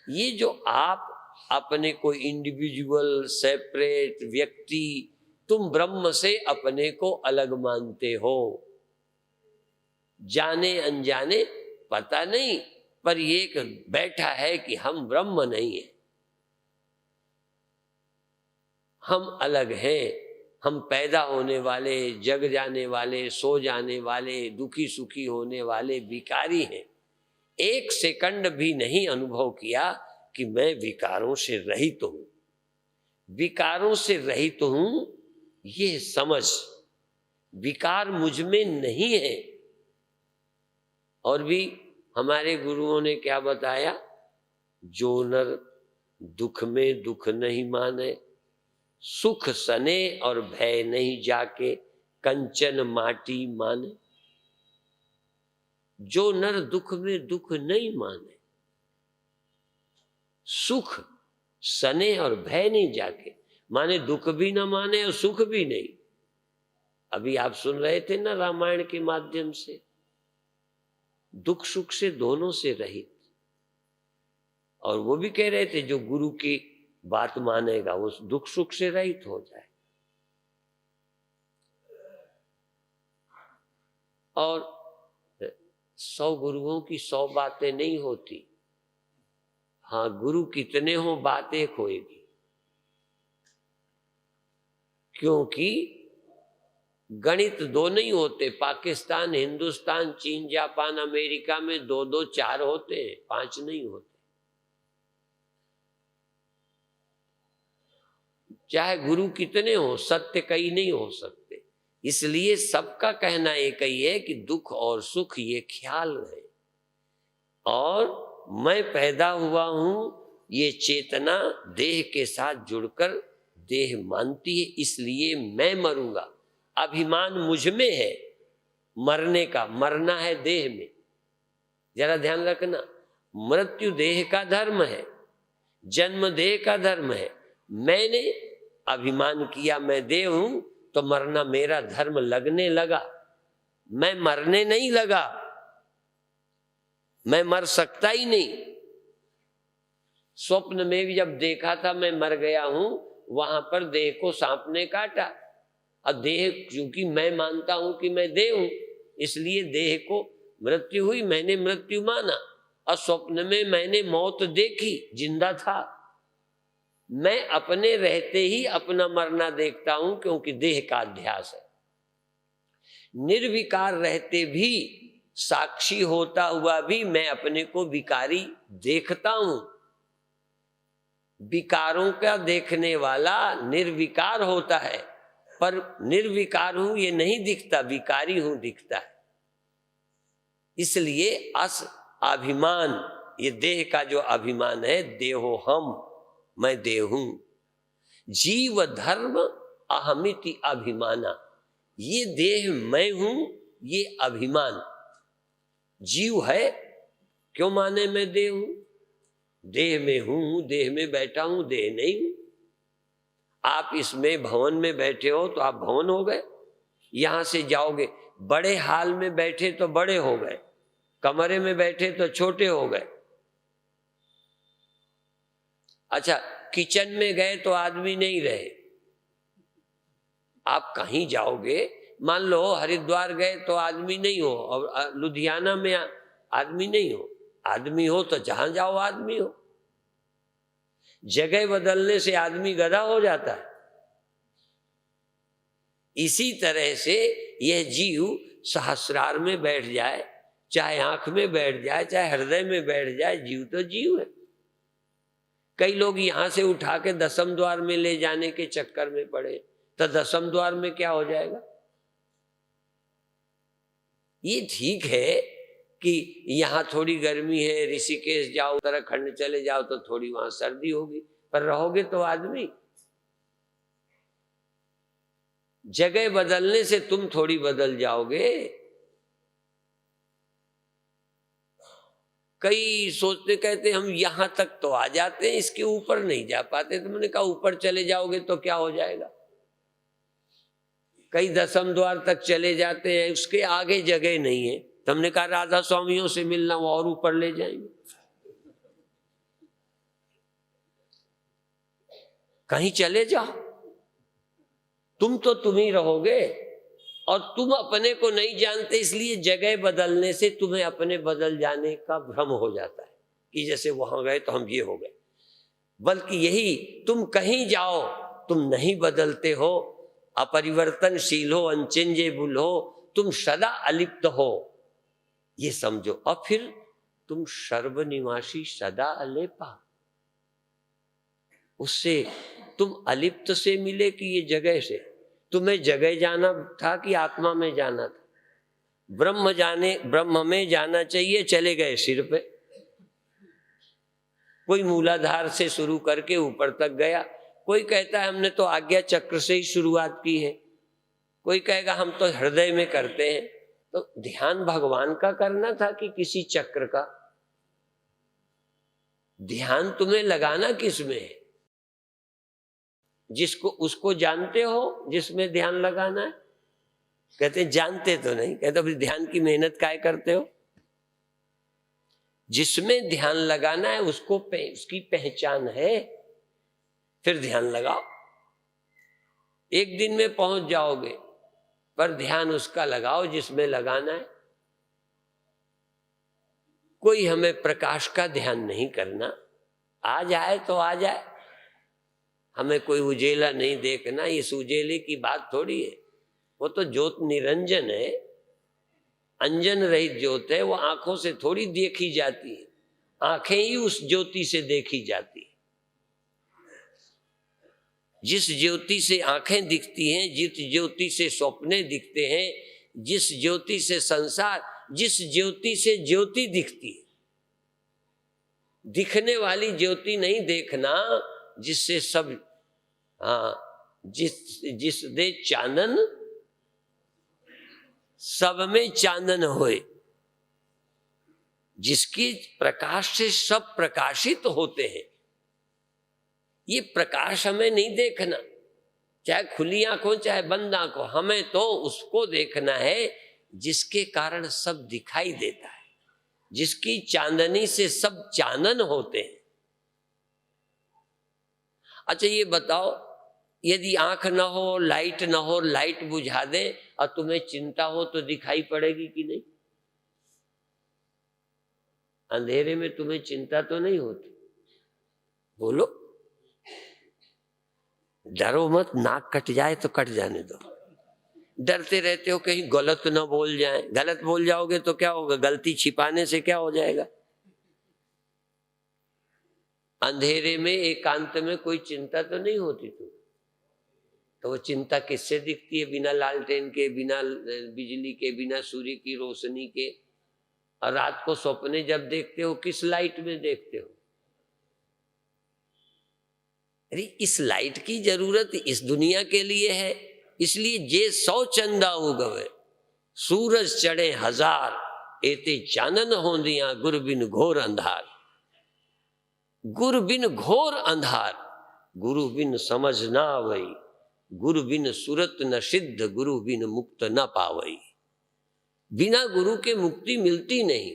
ये जो आप अपने को इंडिविजुअल सेपरेट व्यक्ति, तुम ब्रह्म से अपने को अलग मानते हो, जाने अनजाने पता नहीं, पर ये एक बैठा है कि हम ब्रह्म नहीं है, हम अलग हैं, हम पैदा होने वाले, जग जाने वाले, सो जाने वाले, दुखी सुखी होने वाले विकारी हैं। एक सेकंड भी नहीं अनुभव किया कि मैं विकारों से रहित हूं, विकारों से रहित हूं, ये समझ, विकार मुझ में नहीं है। और भी हमारे गुरुओं ने क्या बताया, जो नर दुख में दुख नहीं माने, सुख सने और भय नहीं जाके, कंचन माटी माने। जो नर दुख में दुख नहीं माने, सुख सने और भय नहीं जाके, माने दुख भी ना माने और सुख भी नहीं। अभी आप सुन रहे थे ना रामायण के माध्यम से, दुख सुख से दोनों से रहित। और वो भी कह रहे थे जो गुरु की बात मानेगा वो दुख सुख से रहित हो जाए। और 100 गुरुओं की 100 बातें नहीं होती। हाँ, गुरु कितने हो बात एक होएगी, क्योंकि गणित 2 नहीं होते। पाकिस्तान, हिंदुस्तान, चीन, जापान, अमेरिका में 2 2 4 होते हैं, 5 नहीं होते। चाहे गुरु कितने हो, सत्य कई नहीं हो सकते। इसलिए सबका कहना एक ही है कि दुख और सुख ये ख्याल है, और मैं पैदा हुआ हूं, ये चेतना देह के साथ जुड़कर देह मानती है, इसलिए मैं मरूंगा। अभिमान मुझ में है मरने का, मरना है देह में। जरा ध्यान रखना, मृत्यु देह का धर्म है, जन्म देह का धर्म है। मैंने अभिमान किया मैं देह हूं, तो मरना मेरा धर्म लगने लगा। मैं मरने नहीं लगा, मैं मर सकता ही नहीं। स्वप्न में भी जब देखा था मैं मर गया हूं, वहां पर देह को सांप ने काटा, और देह क्योंकि मैं मानता हूं कि मैं देह हूं, इसलिए देह को मृत्यु हुई, मैंने मृत्यु माना, और स्वप्न में मैंने मौत देखी, जिंदा था। मैं अपने रहते ही अपना मरना देखता हूं, क्योंकि देह का अध्यास है। निर्विकार रहते भी, साक्षी होता हुआ भी मैं अपने को विकारी देखता हूं। विकारों का देखने वाला निर्विकार होता है, पर निर्विकार हूं ये नहीं दिखता, विकारी हूं दिखता है। इसलिए अभिमान, ये देह का जो अभिमान है, देहो हम, मैं देह हूं। जीव धर्म अहमिति अभिमाना, ये देह मैं हूं, ये अभिमान। जीव है, क्यों माने मैं देह हूं? देह में हूं, देह में बैठा हूं, देह नहीं हूं। आप इसमें भवन में बैठे हो तो आप भवन हो गए, यहां से जाओगे, बड़े हाल में बैठे तो बड़े हो गए, कमरे में बैठे तो छोटे हो गए। अच्छा, किचन में गए तो आदमी नहीं रहे। आप कहीं जाओगे, मान लो हरिद्वार गए तो आदमी नहीं हो, और लुधियाना में आदमी नहीं हो। आदमी हो तो जहां जाओ आदमी हो। जगह बदलने से आदमी गधा हो जाता है। इसी तरह से यह जीव सहस्रार में बैठ जाए, चाहे आंख में बैठ जाए, चाहे हृदय में बैठ जाए, जीव तो जीव है। कई लोग यहां से उठा के 10वें द्वार में ले जाने के चक्कर में पड़े, तो 10वें द्वार में क्या हो जाएगा? ये ठीक है कि यहां थोड़ी गर्मी है, ऋषिकेश जाओ, उत्तराखंड चले जाओ तो थोड़ी वहां सर्दी होगी, पर रहोगे तो आदमी। जगह बदलने से तुम थोड़ी बदल जाओगे। कई सोचते कहते हम यहां तक तो आ जाते हैं, इसके ऊपर नहीं जा पाते। तो मैंने कहा ऊपर चले जाओगे तो क्या हो जाएगा? कई दसम द्वार तक चले जाते हैं, उसके आगे जगह नहीं है। तो हमने कहा राधा स्वामियों से मिलना, वो और ऊपर ले जाएंगे। कहीं चले जाओ, तुम तो तुम ही रहोगे, और तुम अपने को नहीं जानते, इसलिए जगह बदलने से तुम्हें अपने बदल जाने का भ्रम हो जाता है कि जैसे वहां गए तो हम ये हो गए। बल्कि यही, तुम कहीं जाओ तुम नहीं बदलते हो, अपरिवर्तनशील हो, अनचेंजेबल हो, तुम सदा अलिप्त हो, ये समझो। और फिर तुम सर्वनिवासी सदा अलेपा, उससे तुम अलिप्त से मिले कि ये जगह से? तुम्हें जगह जाना था कि आत्मा में जाना था? ब्रह्म में जाना चाहिए, चले गए सिर पे। कोई मूलाधार से शुरू करके ऊपर तक गया, कोई कहता है हमने तो आज्ञा चक्र से ही शुरुआत की है, कोई कहेगा हम तो हृदय में करते हैं। तो ध्यान भगवान का करना था कि किसी चक्र का? ध्यान तुम्हें लगाना किस में है? जिसको उसको जानते हो जिसमें ध्यान लगाना है? कहते जानते तो नहीं। कहते अभी ध्यान की मेहनत काय करते हो? जिसमें ध्यान लगाना है उसको उसकी पहचान है, फिर ध्यान लगाओ। एक दिन में पहुंच जाओगे, पर ध्यान उसका लगाओ जिसमें लगाना है। कोई हमें प्रकाश का ध्यान नहीं करना, आ जाए तो आ जाए, हमें कोई उजेला नहीं देखना। इस उजेले की बात थोड़ी है, वो तो ज्योत निरंजन है, अंजन रहित ज्योत है, वो आंखों से थोड़ी देखी जाती है, आंखें ही उस ज्योति से देखी जाती है। जिस ज्योति से आंखें दिखती हैं, जिस ज्योति से स्वप्ने दिखते हैं, जिस ज्योति से संसार, जिस ज्योति से ज्योति दिखती है, दिखने वाली ज्योति नहीं देखना जिससे सब, जिस दे चानन सब में चानन होए, जिसकी प्रकाश से सब प्रकाशित होते हैं। ये प्रकाश हमें नहीं देखना, चाहे खुली आंखों चाहे बंद आंखों, हमें तो उसको देखना है जिसके कारण सब दिखाई देता है, जिसकी चांदनी से सब चानन होते हैं। अच्छा ये बताओ, यदि आंख न हो, लाइट न हो, लाइट बुझा दे और तुम्हें चिंता हो तो दिखाई पड़ेगी कि नहीं? अंधेरे में तुम्हें चिंता तो नहीं होती? बोलो, डरो मत, नाक कट जाए तो कट जाने दो। डरते रहते हो कहीं गलत ना बोल जाए, गलत बोल जाओगे तो क्या होगा? गलती छिपाने से क्या हो जाएगा? अंधेरे में एकांत में कोई चिंता तो नहीं होती तुम, तो वो चिंता किससे दिखती है? बिना लालटेन के, बिना बिजली के, बिना सूर्य की रोशनी के। और रात को सपने जब देखते हो किस लाइट में देखते हो? अरे इस लाइट की जरूरत इस दुनिया के लिए है, इसलिए जे 100 चंदा उगवे सूरज चढ़े 1000, एते चानन होंदिया गुर बिन घोर अंधार। गुरु बिन घोर अंधार, गुरु बिन समझ ना आवई, गुरु बिन सुरत न सिद्ध, गुरु बिन मुक्त न पावई। बिना गुरु के मुक्ति मिलती नहीं।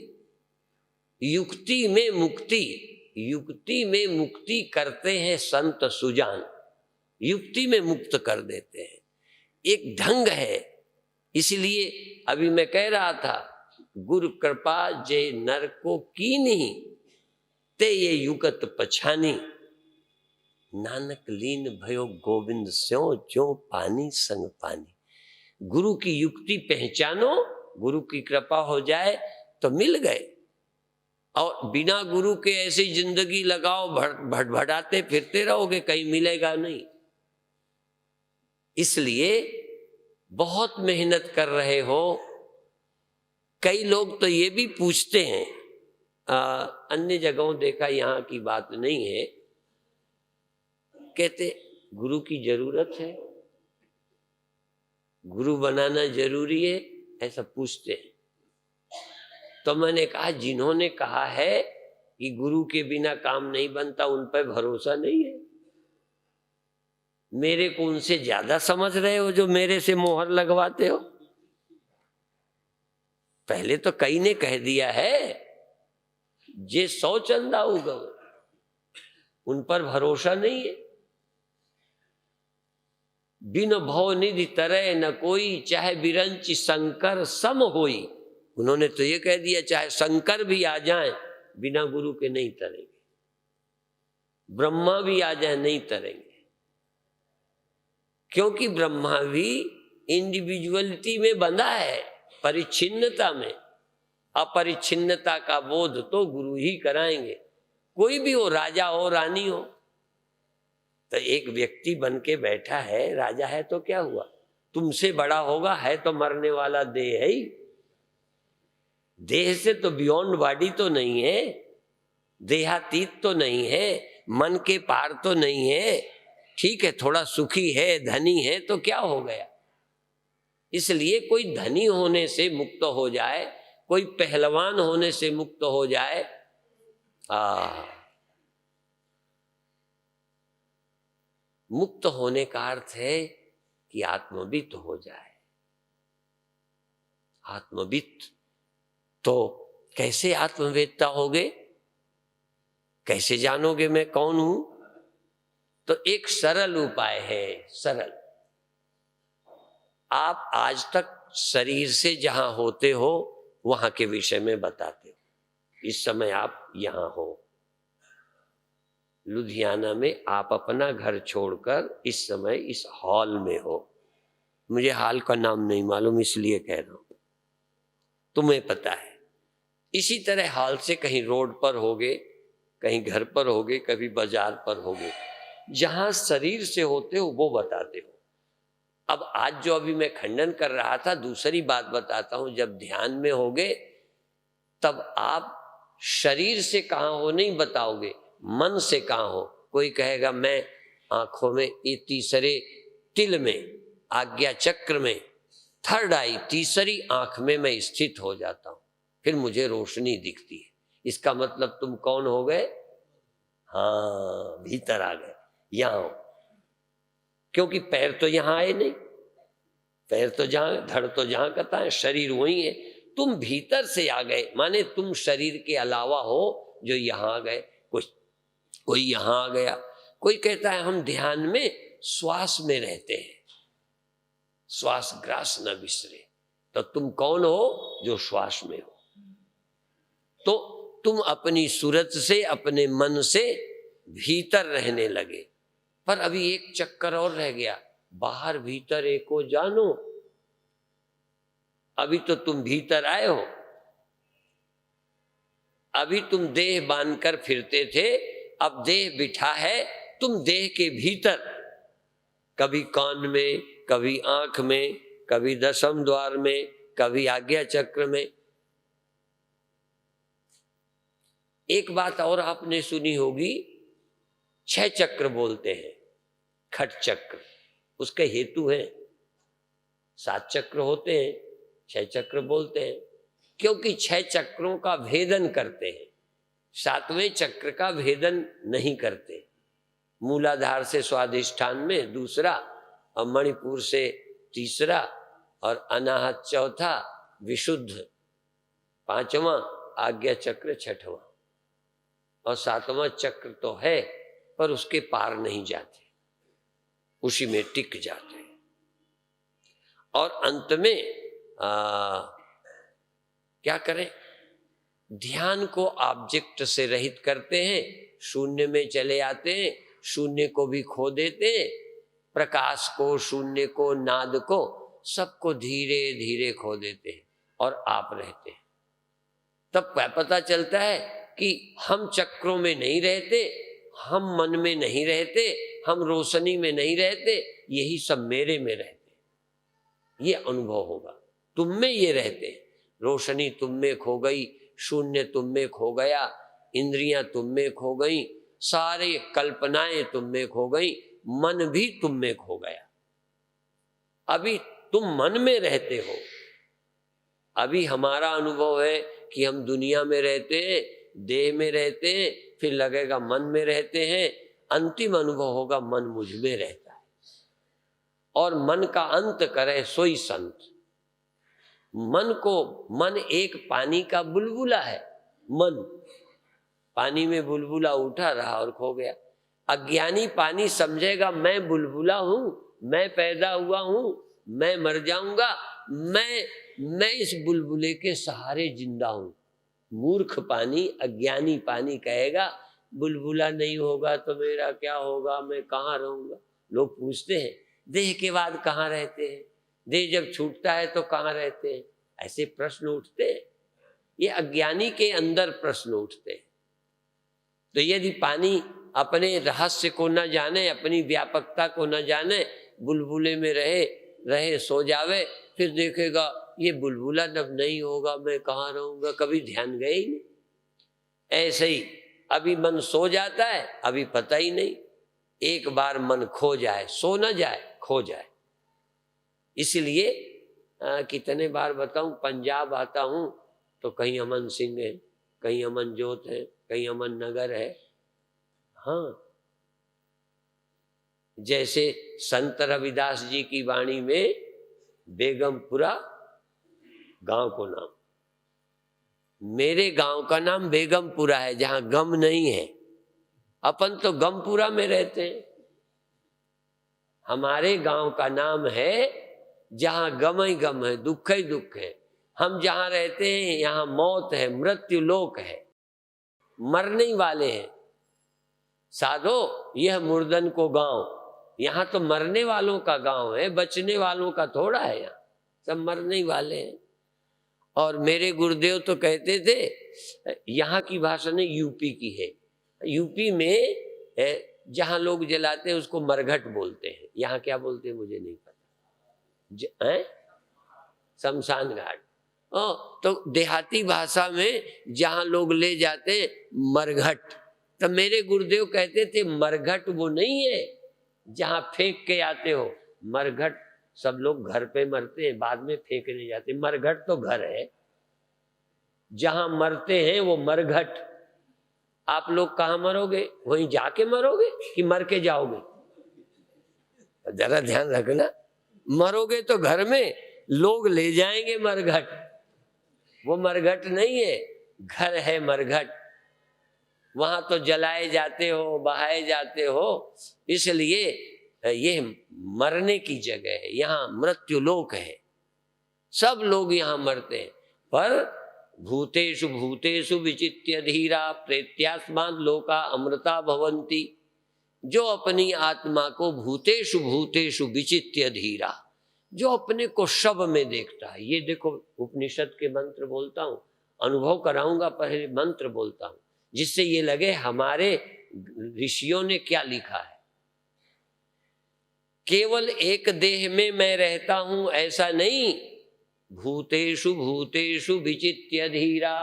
युक्ति में मुक्ति, युक्ति में मुक्ति करते हैं संत सुजान, युक्ति में मुक्त कर देते हैं। एक ढंग है। इसलिए अभी मैं कह रहा था, गुरु कृपा जे नर को की नहीं, ते ये युगत पछानी, नानक लीन भयो गोविंद स्यों ज्यों पानी संग पानी। गुरु की युक्ति पहचानो, गुरु की कृपा हो जाए तो मिल गए। और बिना गुरु के ऐसी जिंदगी लगाओ, भटभटाते फिरते रहोगे, कहीं मिलेगा नहीं। इसलिए बहुत मेहनत कर रहे हो। कई लोग तो ये भी पूछते हैं, अन्य जगहों देखा, यहाँ की बात नहीं है, कहते गुरु की जरूरत है, गुरु बनाना जरूरी है, ऐसा पूछते हैं। तो मैंने कहा जिन्होंने कहा है कि गुरु के बिना काम नहीं बनता, उन पर भरोसा नहीं है। मेरे को उनसे ज्यादा समझ रहे हो जो मेरे से मोहर लगवाते हो? पहले तो कई ने कह दिया है जे 100 चंदा उगव, उन पर भरोसा नहीं है। बिन भव निधि तरह न कोई, चाहे बिरंच शंकर सम होई। उन्होंने तो ये कह दिया चाहे शंकर भी आ जाए बिना गुरु के नहीं तरेंगे, ब्रह्मा भी आ जाए नहीं तरेंगे, क्योंकि ब्रह्मा भी इंडिविजुअलिटी में बंधा है, परिच्छिन्नता में। अपरिच्छिन्नता का बोध तो गुरु ही कराएंगे, कोई भी हो, राजा हो रानी हो। तो एक व्यक्ति बन के बैठा है, राजा है तो क्या हुआ, तुमसे बड़ा होगा, है तो मरने वाला देह है ही, देह से तो बियॉन्ड बॉडी तो नहीं है, देहातीत तो नहीं है, मन के पार तो नहीं है। ठीक है, थोड़ा सुखी है, धनी है तो क्या हो गया। इसलिए कोई धनी होने से मुक्त हो जाए, कोई पहलवान होने से मुक्त हो जाए, मुक्त होने का अर्थ है कि आत्मवित हो जाए। आत्मवित तो कैसे आत्मवेत्ता होगे, कैसे जानोगे मैं कौन हूं? तो एक सरल उपाय है, सरल। आप आज तक शरीर से जहां होते हो वहां के विषय में बताते हो। इस समय आप यहां हो लुधियाना में, आप अपना घर छोड़कर इस समय इस हॉल में हो। मुझे हॉल का नाम नहीं मालूम इसलिए कह रहा हूं, तुम्हें पता है। इसी तरह हॉल से कहीं रोड पर होगे, कहीं घर पर होगे, कभी बाजार पर होगे, जहां शरीर से होते हो वो बताते हो। अब आज जो अभी मैं खंडन कर रहा था, दूसरी बात बताता हूं। जब ध्यान में होगे तब आप शरीर से कहां हो नहीं बताओगे, मन से कहां हो। कोई कहेगा मैं आंखों में, ये तीसरे तिल में, आज्ञा चक्र में, थर्ड आई, तीसरी आंख में मैं स्थित हो जाता हूं, फिर मुझे रोशनी दिखती है। इसका मतलब तुम कौन हो गए? हाँ, भीतर आ गए, यहां हो। क्योंकि पैर तो यहां आए नहीं, पैर तो जहां, धड़ तो जहां कहता है, शरीर वही है। तुम भीतर से आ गए, माने तुम शरीर के अलावा हो जो यहां आ गए। कोई यहां आ गया, कोई कहता है हम ध्यान में श्वास में रहते हैं, श्वास ग्रास न बिसरे। तो तुम कौन हो? जो श्वास में हो। तो तुम अपनी सूरत से, अपने मन से भीतर रहने लगे। पर अभी एक चक्कर और रह गया, बाहर भीतर एको जानो। अभी तो तुम भीतर आए हो, अभी तुम देह बांधकर फिरते थे, अब देह बिठा है, तुम देह के भीतर, कभी कान में, कभी आंख में, कभी दशम द्वार में, कभी आज्ञा चक्र में। एक बात और आपने सुनी होगी, 6 चक्र बोलते हैं, खट चक्र, उसके हेतु है। 7 चक्र होते हैं, 6 चक्र बोलते हैं, क्योंकि 6 चक्रों का भेदन करते हैं, 7वें चक्र का भेदन नहीं करते। मूलाधार से स्वाधिष्ठान में दूसरा, और मणिपुर से तीसरा, और अनाहत चौथा, विशुद्ध 5वां, आज्ञा चक्र 6वां, और 7वां चक्र तो है पर उसके पार नहीं जाते, उसी में टिक जाते हैं। और अंत में क्या करें? ध्यान को ऑब्जेक्ट से रहित करते हैं, शून्य में चले आते हैं, शून्य को भी खो देते हैं, प्रकाश को, शून्य को, नाद को, सबको धीरे धीरे खो देते हैं और आप रहते हैं। तब पता चलता है कि हम चक्रों में नहीं रहते, हम मन में नहीं रहते, हम रोशनी में नहीं रहते, यही सब मेरे में रहते। ये अनुभव होगा, तुम में ये रहते। रोशनी तुम में खो गई, शून्य तुम में खो गया, इंद्रियां तुम में खो गई, सारे कल्पनाएं तुम में खो गई, मन भी तुम में खो गया। अभी तुम मन में रहते हो। अभी हमारा अनुभव है कि हम दुनिया में रहते हैं, देह में रहते हैं, फिर लगेगा मन में रहते हैं, अंतिम अनुभव होगा मन मुझ में रहता है। और मन का अंत करे सोई संत। मन एक पानी का बुलबुला है। मन पानी में बुलबुला उठा रहा और खो गया। अज्ञानी पानी समझेगा मैं बुलबुला हूं, मैं पैदा हुआ हूं, मैं मर जाऊंगा, मैं इस बुलबुले के सहारे जिंदा हूं। मूर्ख पानी, अज्ञानी पानी कहेगा बुलबुला नहीं होगा तो मेरा क्या होगा, मैं कहाँ रहूंगा। लोग पूछते हैं देह के बाद कहाँ रहते हैं, देह जब छूटता है तो कहाँ रहते हैं, ऐसे प्रश्न उठते हैं। ये अज्ञानी के अंदर प्रश्न उठते हैं। तो यदि पानी अपने रहस्य को न जाने, अपनी व्यापकता को न जाने, बुलबुले में रहे सो जावे, फिर देखेगा ये बुलबुला जब नहीं होगा मैं कहाँ रहूंगा, कभी ध्यान गए ही नहीं। ऐसे ही अभी मन सो जाता है, अभी पता ही नहीं। एक बार मन खो जाए, सो न जाए, खो जाए। इसलिए कितने बार बताऊं, पंजाब आता हूं तो कहीं अमन सिंह है, कहीं अमन जोत है, कहीं अमन नगर है। हाँ, जैसे संत रविदास जी की वाणी में बेगमपुरा गांव को नाम, मेरे गांव का नाम बेगमपुरा है जहां गम नहीं है। अपन तो गमपुरा में रहते हैं। हमारे गांव का नाम है जहां गम ही गम है, दुख ही दुख है। हम जहां रहते हैं यहाँ मौत है, मृत्यु लोक है, मरने वाले हैं। साधो यह मुर्दन को गांव, यहाँ तो मरने वालों का गांव है, बचने वालों का थोड़ा है। यहाँ सब मरने वाले हैं। और मेरे गुरुदेव तो कहते थे, यहाँ की भाषा नहीं यूपी की है, यूपी में जहाँ लोग जलाते हैं उसको मरघट बोलते हैं। यहाँ क्या बोलते हैं मुझे नहीं पता, शमशान घाट। तो देहाती भाषा में जहाँ लोग ले जाते हैं मरघट। तो मेरे गुरुदेव कहते थे मरघट वो नहीं है जहाँ फेंक के आते हो। मरघट सब लोग घर पे मरते हैं, बाद में फेंकने जाते। मरघट तो घर है, जहां मरते हैं वो मरघट। आप लोग कहाँ मरोगे, वहीं जाके मरोगे कि मर के जाओगे? जरा ध्यान रखना, मरोगे तो घर में लोग ले जाएंगे मरघट। वो मरघट नहीं है, घर है मरघट। वहां तो जलाए जाते हो, बहाए जाते हो, इसलिए ये मरने की जगह है। यहाँ मृत्यु लोक है, सब लोग यहाँ मरते हैं। पर भूतेषु भूतेषु विचित्य धीरा प्रेत्यास्मात् लोका अमृता भवन्ति। जो अपनी आत्मा को भूतेषु भूतेषु विचित्य धीरा, जो अपने को सब में देखता है। ये देखो उपनिषद के मंत्र बोलता हूँ, अनुभव कराऊंगा, पहले मंत्र बोलता हूँ जिससे ये लगे हमारे ऋषियों ने क्या लिखा है। केवल एक देह में मैं रहता हूं ऐसा नहीं। भूतेषु भूतेषु विचित्य धीरा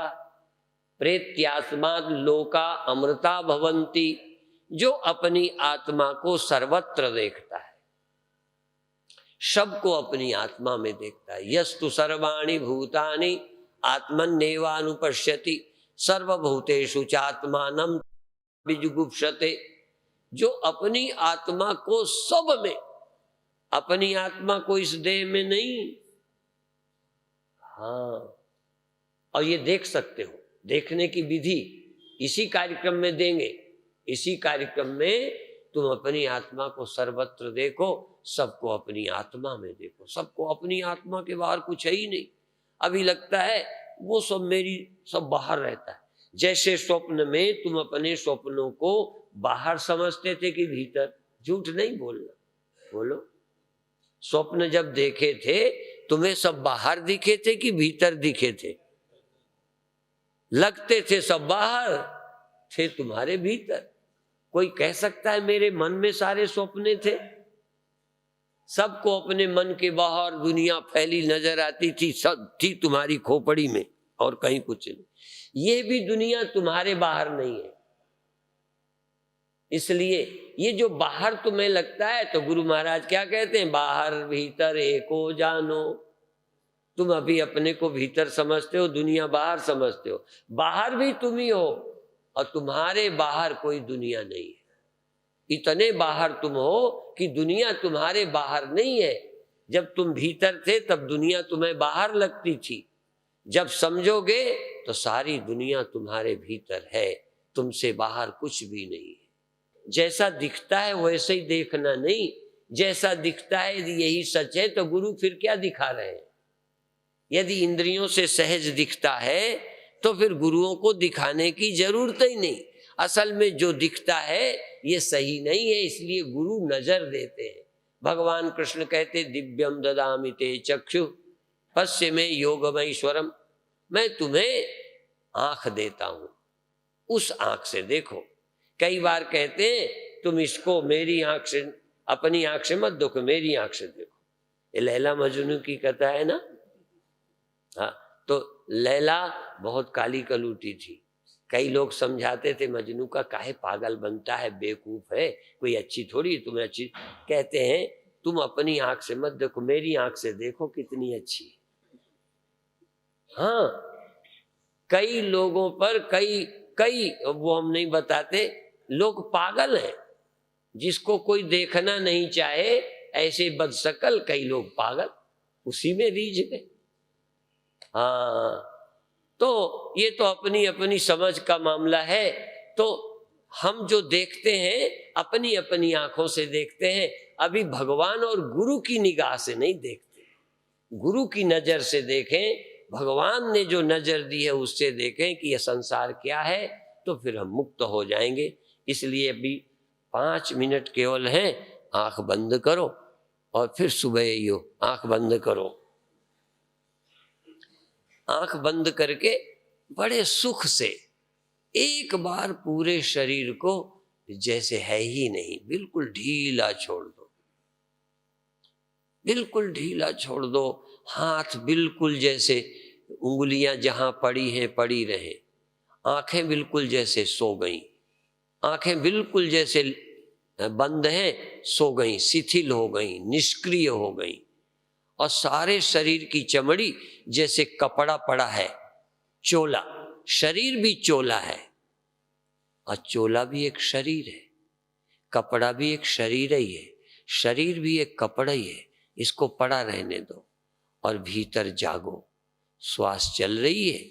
प्रेत्यास्मात् लोका अमृता भवन्ति। जो अपनी आत्मा को सर्वत्र देखता है, सबको अपनी आत्मा में देखता है। यस्तु सर्वाणि भूतानि आत्मन्नेवानुपश्यति सर्वभूतेषु चात्मानं विजुगुप्सते। जो अपनी आत्मा को सब में, अपनी आत्मा को इस देह में नहीं। हाँ, और ये देख सकते हो। देखने की विधि इसी कार्यक्रम में देंगे। इसी कार्यक्रम में तुम अपनी आत्मा को सर्वत्र देखो, सबको अपनी आत्मा में देखो। सबको अपनी आत्मा के बाहर कुछ है ही नहीं। अभी लगता है वो सब मेरी, सब बाहर रहता है। जैसे स्वप्न में तुम अपने स्वप्नों को बाहर समझते थे कि भीतर। झूठ नहीं बोलना, बोलो। स्वप्न जब देखे थे तुम्हें सब बाहर दिखे थे कि भीतर दिखे थे? लगते थे सब बाहर, थे तुम्हारे भीतर। कोई कह सकता है मेरे मन में सारे स्वप्ने थे? सबको अपने मन के बाहर दुनिया फैली नजर आती थी, सब थी तुम्हारी खोपड़ी में और कहीं कुछ नहीं। ये भी दुनिया तुम्हारे बाहर नहीं है। इसलिए ये जो बाहर तुम्हें लगता है, तो गुरु महाराज क्या कहते हैं, बाहर भीतर एको जानो। तुम अभी अपने को भीतर समझते हो, दुनिया बाहर समझते हो। बाहर भी तुम ही हो और तुम्हारे बाहर कोई दुनिया नहीं है। इतने बाहर तुम हो कि दुनिया तुम्हारे बाहर नहीं है। जब तुम भीतर थे तब दुनिया तुम्हें बाहर लगती थी। जब समझोगे तो सारी दुनिया तुम्हारे भीतर है, तुमसे बाहर कुछ भी नहीं है। जैसा दिखता है वैसे ही देखना नहीं, जैसा दिखता है यदि यही सच है तो गुरु फिर क्या दिखा रहे हैं। यदि इंद्रियों से सहज दिखता है तो फिर गुरुओं को दिखाने की जरूरत ही नहीं। असल में जो दिखता है ये सही नहीं है, इसलिए गुरु नजर देते हैं। भगवान कृष्ण कहते दिव्यम ददामि ते चक्षु पश्य में योगमैश्वरम, मैं तुम्हें आंख देता हूं, उस आंख से देखो। कई बार कहते हैं तुम इसको मेरी आंख से, अपनी आंख से मत देखो, मेरी आंख से देखो। ये लैला मजनू की कथा है ना। हाँ, तो लैला बहुत काली कलूटी थी। कई लोग समझाते थे मजनू का काहे पागल बनता है, बेवकूफ है, कोई अच्छी थोड़ी, तुम्हें अच्छी। कहते हैं तुम अपनी आंख से मत देखो, मेरी आंख से देखो कितनी अच्छी है। हाँ, कई लोगों पर कई कई वो हम नहीं बताते, लोग पागल हैं। जिसको कोई देखना नहीं चाहे ऐसे बदशक्ल कई लोग पागल, उसी में रीझ गए। हाँ, तो ये तो अपनी अपनी समझ का मामला है। तो हम जो देखते हैं अपनी अपनी आंखों से देखते हैं, अभी भगवान और गुरु की निगाह से नहीं देखते। गुरु की नजर से देखें, भगवान ने जो नजर दी है उससे देखें कि यह संसार क्या है, तो फिर हम मुक्त हो जाएंगे। इसलिए अभी 5 मिनट केवल हैं, आंख बंद करो और फिर सुबह ही हो। आंख बंद करो, आंख बंद करके बड़े सुख से एक बार पूरे शरीर को जैसे है ही नहीं बिल्कुल ढीला छोड़ दो, बिल्कुल ढीला छोड़ दो। हाथ बिल्कुल जैसे उंगलियां जहां पड़ी हैं पड़ी रहे, आंखें बिल्कुल जैसे सो गई, आंखें बिल्कुल जैसे बंद हैं सो गई, शिथिल हो गई, निष्क्रिय हो गई। और सारे शरीर की चमड़ी जैसे कपड़ा पड़ा है, चोला, शरीर भी चोला है और चोला भी एक शरीर है, कपड़ा भी एक शरीर ही है, शरीर भी एक कपड़ा ही है। इसको पड़ा रहने दो और भीतर जागो। श्वास चल रही है,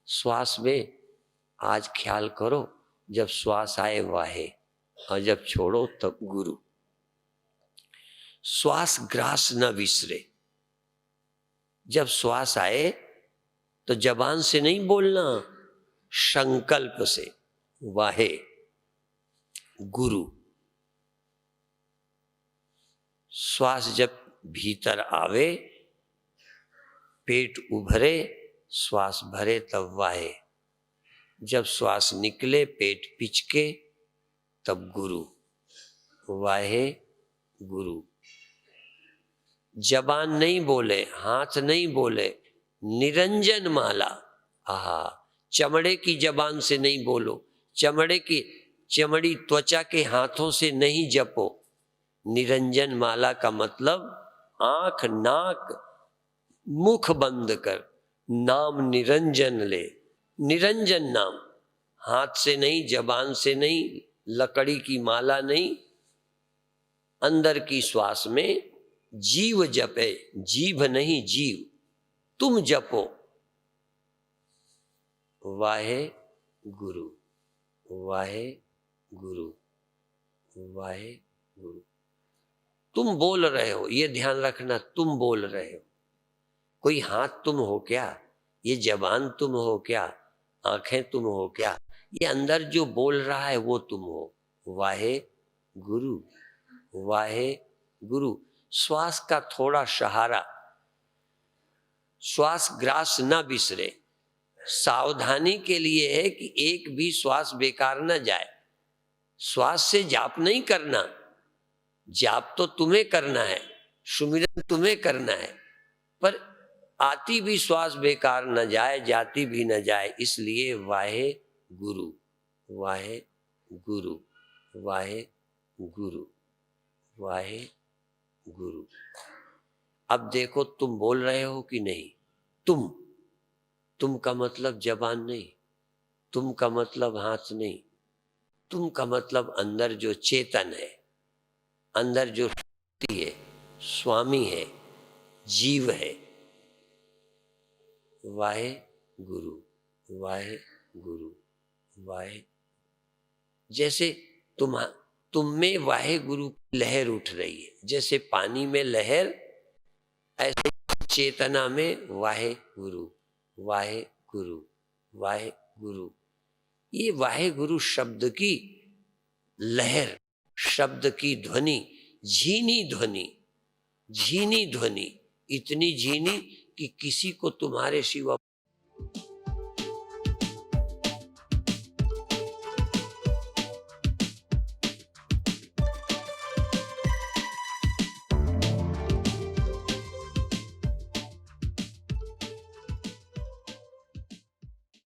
श्वास में आज ख्याल करो, जब श्वास आए वाहे और जब छोड़ो तब गुरु। श्वास ग्रास न विसरे। जब श्वास आए तो जबान से नहीं बोलना, संकल्प से वाहे गुरु। श्वास जब भीतर आवे, पेट उभरे, श्वास भरे तब वाहे। जब श्वास निकले, पेट पिचके, तब गुरु, वाहे गुरु। जबान नहीं बोले, हाथ नहीं बोले, निरंजन माला। आहा, चमड़े की जबान से नहीं बोलो, चमड़ी त्वचा के हाथों से नहीं जपो। निरंजन माला का मतलब आंख नाक मुख बंद कर नाम निरंजन ले। निरंजन नाम, हाथ से नहीं, जबान से नहीं, लकड़ी की माला नहीं, अंदर की श्वास में जीव जपे, जीभ नहीं जीव, तुम जपो वाहे गुरु, वाहे गुरु, वाहे गुरु। तुम बोल रहे हो, ये ध्यान रखना, तुम बोल रहे हो। कोई हाथ तुम हो क्या, ये जबान तुम हो क्या, आंखें तुम हो क्या, ये अंदर जो बोल रहा है वो तुम हो। वाहे गुरु, वाहे गुरु। श्वास का थोड़ा सहारा, श्वास ग्रास न बिसरे। सावधानी के लिए है कि एक भी श्वास बेकार न जाए। श्वास से जाप नहीं करना, जाप तो तुम्हें करना है, सुमिरन तुम्हें करना है, पर आती भी श्वास बेकार न जाए, जाती भी न जाए। इसलिए वाहे गुरु, वाहे गुरु, वाहे गुरु, वाहे गुरु। अब देखो तुम बोल रहे हो कि नहीं। तुम का मतलब जबान नहीं, तुम का मतलब हाथ नहीं, तुम का मतलब अंदर जो चेतन है, अंदर जो शक्ति है, स्वामी है, जीव है, वाहे गुरु, वाहे गुरु, वाहे। जैसे तुम में वाहे गुरु की लहर उठ रही है, जैसे पानी में लहर, ऐसे चेतना में वाहे गुरु, वाहे गुरु, वाहे गुरु। ये वाहे गुरु शब्द की लहर, शब्द की ध्वनि, झीनी ध्वनि, झीनी ध्वनि, इतनी झीनी कि किसी को तुम्हारे सिवा